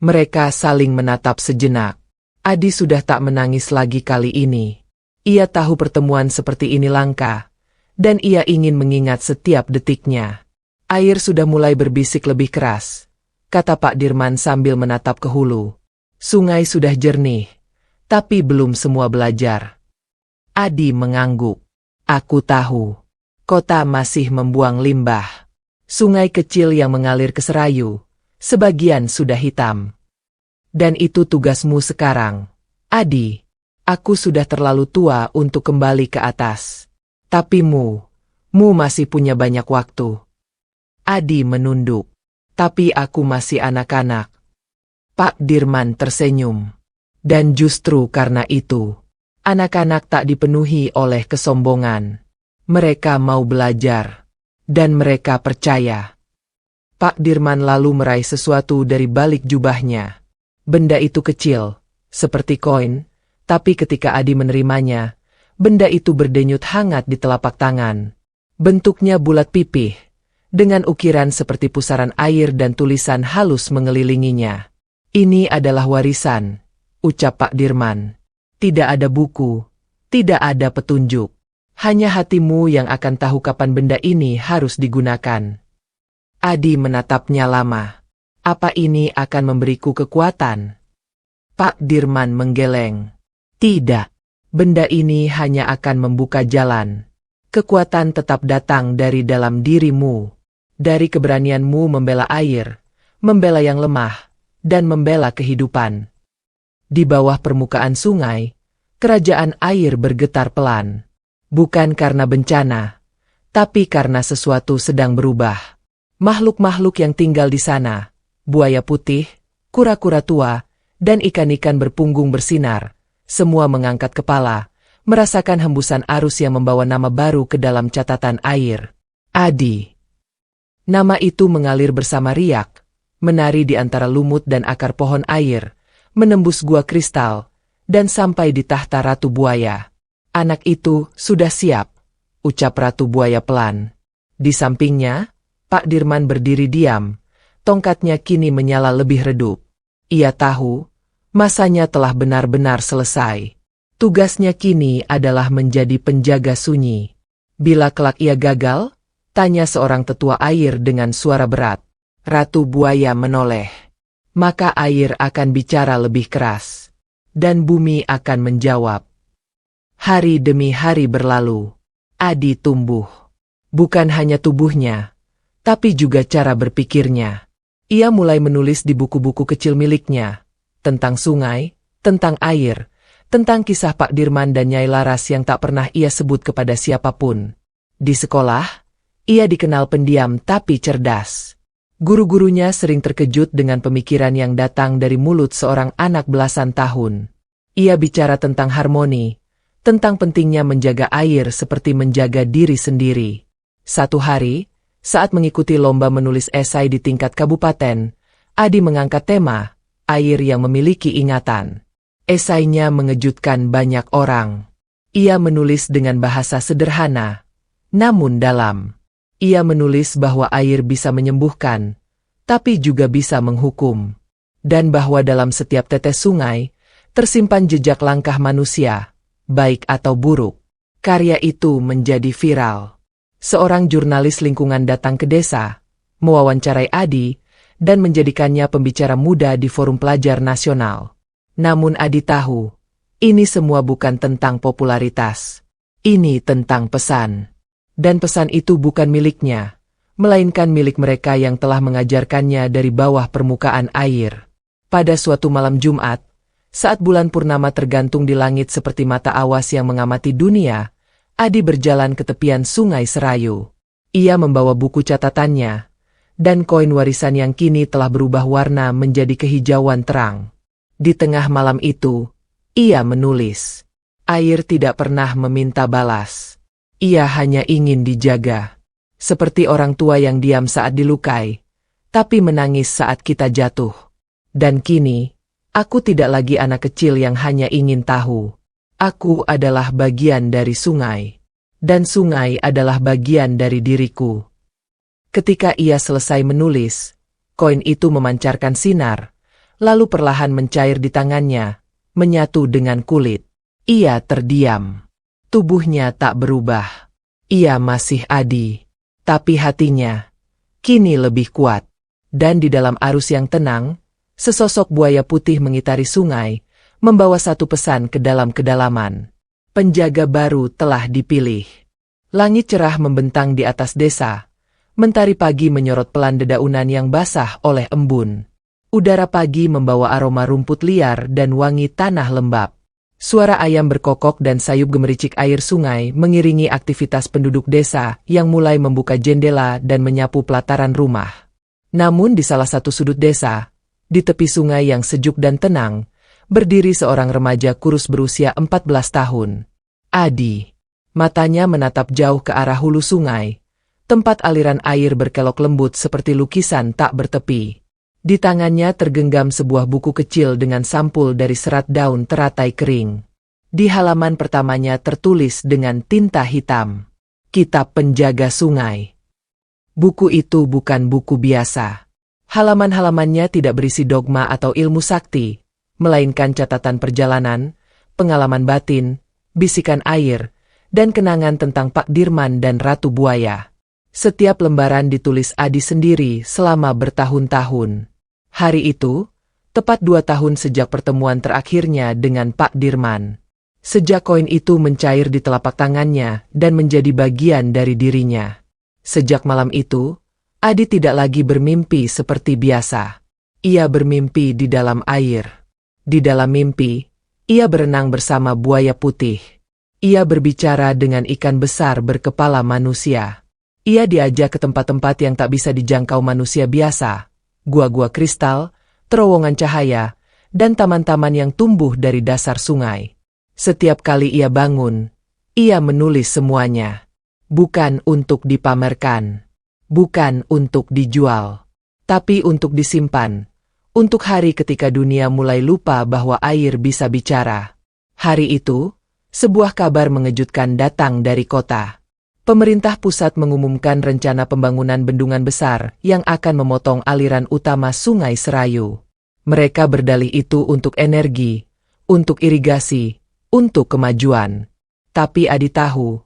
Mereka saling menatap sejenak. Adi sudah tak menangis lagi kali ini. Ia tahu pertemuan seperti ini langka, dan ia ingin mengingat setiap detiknya. Air sudah mulai berbisik lebih keras, kata Pak Dirman sambil menatap ke hulu. Sungai sudah jernih, tapi belum semua belajar. Adi mengangguk. Aku tahu, kota masih membuang limbah. Sungai kecil yang mengalir ke Serayu, sebagian sudah hitam. Dan itu tugasmu sekarang, Adi. Aku sudah terlalu tua untuk kembali ke atas. Tapi mu masih punya banyak waktu. Adi menunduk. Tapi aku masih anak-anak. Pak Dirman tersenyum. Dan justru karena itu, anak-anak tak dipenuhi oleh kesombongan. Mereka mau belajar. Dan mereka percaya. Pak Dirman lalu meraih sesuatu dari balik jubahnya. Benda itu kecil, seperti koin, tapi ketika Adi menerimanya, benda itu berdenyut hangat di telapak tangan. Bentuknya bulat pipih, dengan ukiran seperti pusaran air dan tulisan halus mengelilinginya. Ini adalah warisan, ucap Pak Dirman. Tidak ada buku, tidak ada petunjuk. Hanya hatimu yang akan tahu kapan benda ini harus digunakan. Adi menatapnya lama. Apa ini akan memberiku kekuatan? Pak Dirman menggeleng. Tidak. Benda ini hanya akan membuka jalan. Kekuatan tetap datang dari dalam dirimu. Dari keberanianmu membela air, membela yang lemah, dan membela kehidupan. Di bawah permukaan sungai, kerajaan air bergetar pelan. Bukan karena bencana, tapi karena sesuatu sedang berubah. Makhluk-makhluk yang tinggal di sana, buaya putih, kura-kura tua, dan ikan-ikan berpunggung bersinar, semua mengangkat kepala, merasakan hembusan arus yang membawa nama baru ke dalam catatan air. Adi. Nama itu mengalir bersama riak, menari di antara lumut dan akar pohon air, menembus gua kristal, dan sampai di tahta Ratu Buaya. Anak itu sudah siap, ucap Ratu Buaya pelan. Di sampingnya, Pak Dirman berdiri diam, tongkatnya kini menyala lebih redup. Ia tahu, masanya telah benar-benar selesai. Tugasnya kini adalah menjadi penjaga sunyi. Bila kelak ia gagal, tanya seorang tetua air dengan suara berat. Ratu Buaya menoleh. Maka air akan bicara lebih keras. Dan bumi akan menjawab. Hari demi hari berlalu. Adi tumbuh. Bukan hanya tubuhnya, tapi juga cara berpikirnya. Ia mulai menulis di buku-buku kecil miliknya. Tentang sungai, tentang air, tentang kisah Pak Dirman dan Nyai Laras yang tak pernah ia sebut kepada siapapun. Di sekolah, ia dikenal pendiam tapi cerdas. Guru-gurunya sering terkejut dengan pemikiran yang datang dari mulut seorang anak belasan tahun. Ia bicara tentang harmoni, tentang pentingnya menjaga air seperti menjaga diri sendiri. Satu hari, saat mengikuti lomba menulis esai di tingkat kabupaten, Adi mengangkat tema, air yang memiliki ingatan. Esainya mengejutkan banyak orang. Ia menulis dengan bahasa sederhana, namun dalam. Ia menulis bahwa air bisa menyembuhkan, tapi juga bisa menghukum. Dan bahwa dalam setiap tetes sungai, tersimpan jejak langkah manusia, baik atau buruk. Karya itu menjadi viral. Seorang jurnalis lingkungan datang ke desa, mewawancarai Adi, dan menjadikannya pembicara muda di forum pelajar nasional. Namun Adi tahu, ini semua bukan tentang popularitas. Ini tentang pesan. Dan pesan itu bukan miliknya, melainkan milik mereka yang telah mengajarkannya dari bawah permukaan air. Pada suatu malam Jumat, saat bulan purnama tergantung di langit seperti mata awas yang mengamati dunia, Adi berjalan ke tepian sungai Serayu. Ia membawa buku catatannya, dan koin warisan yang kini telah berubah warna menjadi kehijauan terang. Di tengah malam itu, ia menulis. Air tidak pernah meminta balas. Ia hanya ingin dijaga. Seperti orang tua yang diam saat dilukai, tapi menangis saat kita jatuh. Dan kini, aku tidak lagi anak kecil yang hanya ingin tahu. Aku adalah bagian dari sungai. Dan sungai adalah bagian dari diriku. Ketika ia selesai menulis, koin itu memancarkan sinar, lalu perlahan mencair di tangannya, menyatu dengan kulit. Ia terdiam. Tubuhnya tak berubah. Ia masih Adi. Tapi hatinya, kini lebih kuat. Dan di dalam arus yang tenang, sesosok buaya putih mengitari sungai, membawa satu pesan ke dalam kedalaman. Penjaga baru telah dipilih. Langit cerah membentang di atas desa. Mentari pagi menyorot pelan dedaunan yang basah oleh embun. Udara pagi membawa aroma rumput liar dan wangi tanah lembab. Suara ayam berkokok dan sayup gemericik air sungai mengiringi aktivitas penduduk desa yang mulai membuka jendela dan menyapu pelataran rumah. Namun di salah satu sudut desa, di tepi sungai yang sejuk dan tenang, berdiri seorang remaja kurus berusia 14 tahun. Adi. Matanya menatap jauh ke arah hulu sungai, tempat aliran air berkelok lembut seperti lukisan tak bertepi. Di tangannya tergenggam sebuah buku kecil dengan sampul dari serat daun teratai kering. Di halaman pertamanya tertulis dengan tinta hitam, Kitab Penjaga Sungai. Buku itu bukan buku biasa. Halaman-halamannya tidak berisi dogma atau ilmu sakti, melainkan catatan perjalanan, pengalaman batin, bisikan air, dan kenangan tentang Pak Dirman dan Ratu Buaya. Setiap lembaran ditulis Adi sendiri selama bertahun-tahun. Hari itu, tepat 2 tahun sejak pertemuan terakhirnya dengan Pak Dirman. Sejak koin itu mencair di telapak tangannya dan menjadi bagian dari dirinya. Sejak malam itu, Adi tidak lagi bermimpi seperti biasa. Ia bermimpi di dalam air. Di dalam mimpi, ia berenang bersama buaya putih. Ia berbicara dengan ikan besar berkepala manusia. Ia diajak ke tempat-tempat yang tak bisa dijangkau manusia biasa. Gua-gua kristal, terowongan cahaya, dan taman-taman yang tumbuh dari dasar sungai. Setiap kali ia bangun, ia menulis semuanya. Bukan untuk dipamerkan. Bukan untuk dijual. Tapi untuk disimpan. Untuk hari ketika dunia mulai lupa bahwa air bisa bicara. Hari itu, sebuah kabar mengejutkan datang dari kota. Pemerintah pusat mengumumkan rencana pembangunan bendungan besar yang akan memotong aliran utama Sungai Serayu. Mereka berdalih itu untuk energi, untuk irigasi, untuk kemajuan. Tapi Adi tahu,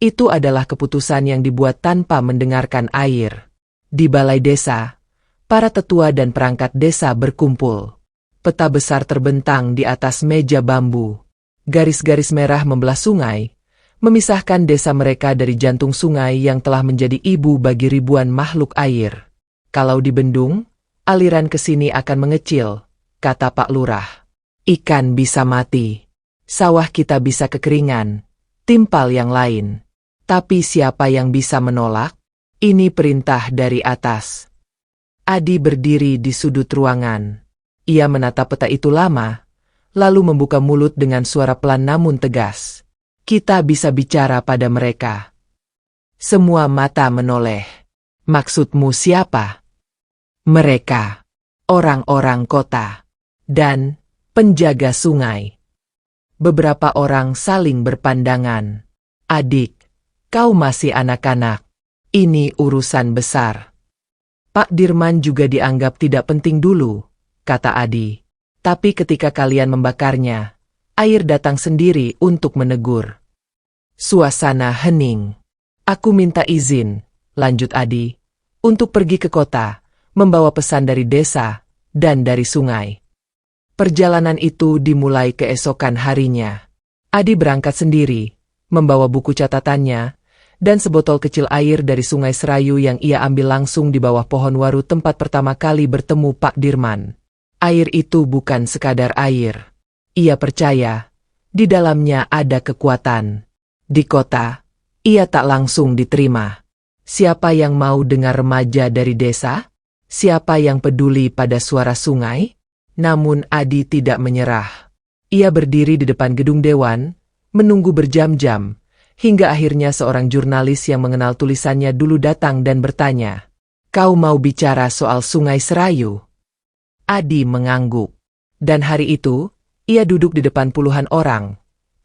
itu adalah keputusan yang dibuat tanpa mendengarkan air. Di balai desa, para tetua dan perangkat desa berkumpul. Peta besar terbentang di atas meja bambu. Garis-garis merah membelah sungai, memisahkan desa mereka dari jantung sungai yang telah menjadi ibu bagi ribuan makhluk air. Kalau dibendung, aliran ke sini akan mengecil, kata Pak Lurah. Ikan bisa mati. Sawah kita bisa kekeringan. Timpal yang lain. Tapi siapa yang bisa menolak? Ini perintah dari atas. Adi berdiri di sudut ruangan. Ia menatap peta itu lama, lalu membuka mulut dengan suara pelan namun tegas. Kita bisa bicara pada mereka. Semua mata menoleh. Maksudmu siapa? Mereka. Orang-orang kota. Dan penjaga sungai. Beberapa orang saling berpandangan. Adik, kau masih anak-anak. Ini urusan besar. Pak Dirman juga dianggap tidak penting dulu, kata Adi. Tapi ketika kalian membakarnya, air datang sendiri untuk menegur. Suasana hening. Aku minta izin, lanjut Adi, untuk pergi ke kota, membawa pesan dari desa, dan dari sungai. Perjalanan itu dimulai keesokan harinya. Adi berangkat sendiri, membawa buku catatannya, dan sebotol kecil air dari Sungai Serayu yang ia ambil langsung di bawah pohon waru tempat pertama kali bertemu Pak Dirman. Air itu bukan sekadar air. Ia percaya, di dalamnya ada kekuatan. Di kota, ia tak langsung diterima. Siapa yang mau dengar remaja dari desa? Siapa yang peduli pada suara sungai? Namun Adi tidak menyerah. Ia berdiri di depan gedung dewan, menunggu berjam-jam, hingga akhirnya seorang jurnalis yang mengenal tulisannya dulu datang dan bertanya, "Kau mau bicara soal Sungai Serayu?" Adi mengangguk. Dan hari itu, ia duduk di depan puluhan orang,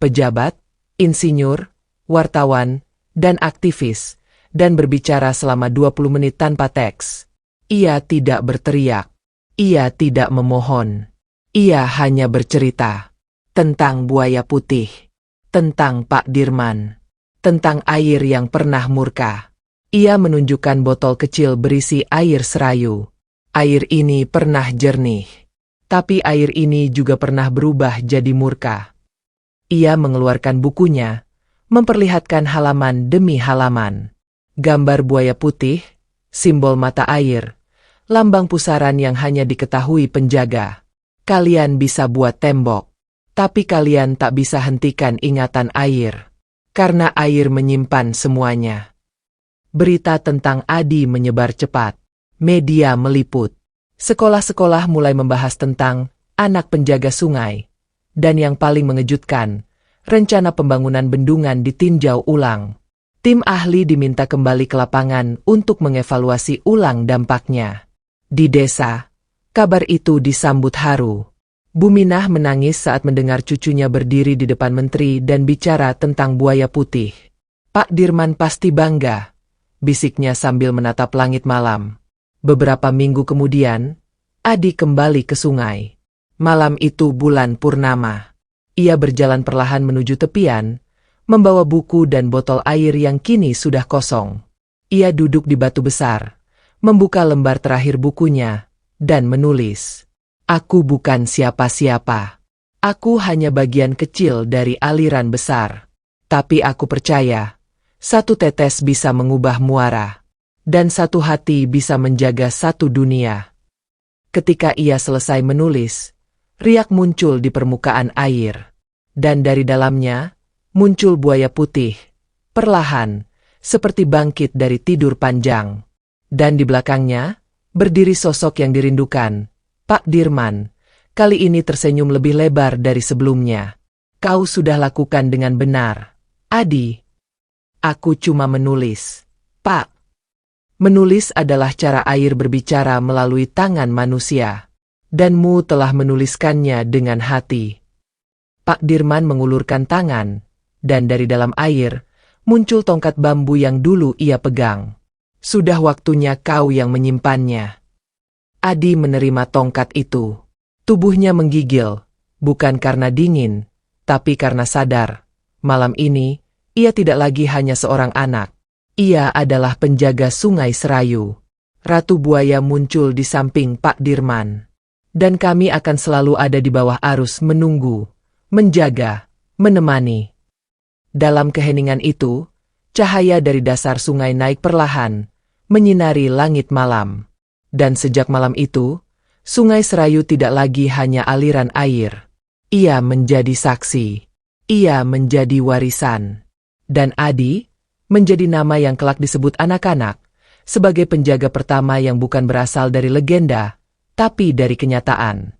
pejabat, insinyur, wartawan, dan aktivis, dan berbicara selama 20 menit tanpa teks. Ia tidak berteriak. Ia tidak memohon. Ia hanya bercerita tentang buaya putih, tentang Pak Dirman, tentang air yang pernah murka. Ia menunjukkan botol kecil berisi air serayu. Air ini pernah jernih, tapi air ini juga pernah berubah jadi murka. Ia mengeluarkan bukunya, memperlihatkan halaman demi halaman. Gambar buaya putih, simbol mata air, lambang pusaran yang hanya diketahui penjaga. Kalian bisa buat tembok, tapi kalian tak bisa hentikan ingatan air. Karena air menyimpan semuanya. Berita tentang Adi menyebar cepat. Media meliput. Sekolah-sekolah mulai membahas tentang anak penjaga sungai. Dan yang paling mengejutkan, rencana pembangunan bendungan ditinjau ulang. Tim ahli diminta kembali ke lapangan untuk mengevaluasi ulang dampaknya. Di desa, kabar itu disambut haru. Buminah menangis saat mendengar cucunya berdiri di depan menteri dan bicara tentang buaya putih. Pak Dirman pasti bangga, bisiknya sambil menatap langit malam. Beberapa minggu kemudian, Adi kembali ke sungai. Malam itu bulan purnama. Ia berjalan perlahan menuju tepian, membawa buku dan botol air yang kini sudah kosong. Ia duduk di batu besar, membuka lembar terakhir bukunya, dan menulis. Aku bukan siapa-siapa. Aku hanya bagian kecil dari aliran besar. Tapi aku percaya, satu tetes bisa mengubah muara, dan satu hati bisa menjaga satu dunia. Ketika ia selesai menulis, riak muncul di permukaan air, dan dari dalamnya muncul buaya putih, perlahan, seperti bangkit dari tidur panjang. Dan di belakangnya, berdiri sosok yang dirindukan, Pak Dirman. Kali ini tersenyum lebih lebar dari sebelumnya. Kau sudah lakukan dengan benar, Adi. Aku cuma menulis, Pak. Menulis adalah cara air berbicara melalui tangan manusia. Danmu telah menuliskannya dengan hati. Pak Dirman mengulurkan tangan, dan dari dalam air, muncul tongkat bambu yang dulu ia pegang. Sudah waktunya kau yang menyimpannya. Adi menerima tongkat itu. Tubuhnya menggigil, bukan karena dingin, tapi karena sadar. Malam ini, ia tidak lagi hanya seorang anak. Ia adalah penjaga Sungai Serayu. Ratu Buaya muncul di samping Pak Dirman. Dan kami akan selalu ada di bawah arus menunggu, menjaga, menemani. Dalam keheningan itu, cahaya dari dasar sungai naik perlahan, menyinari langit malam. Dan sejak malam itu, Sungai Serayu tidak lagi hanya aliran air. Ia menjadi saksi. Ia menjadi warisan. Dan Adi menjadi nama yang kelak disebut anak-anak sebagai penjaga pertama yang bukan berasal dari legenda, tapi dari kenyataan.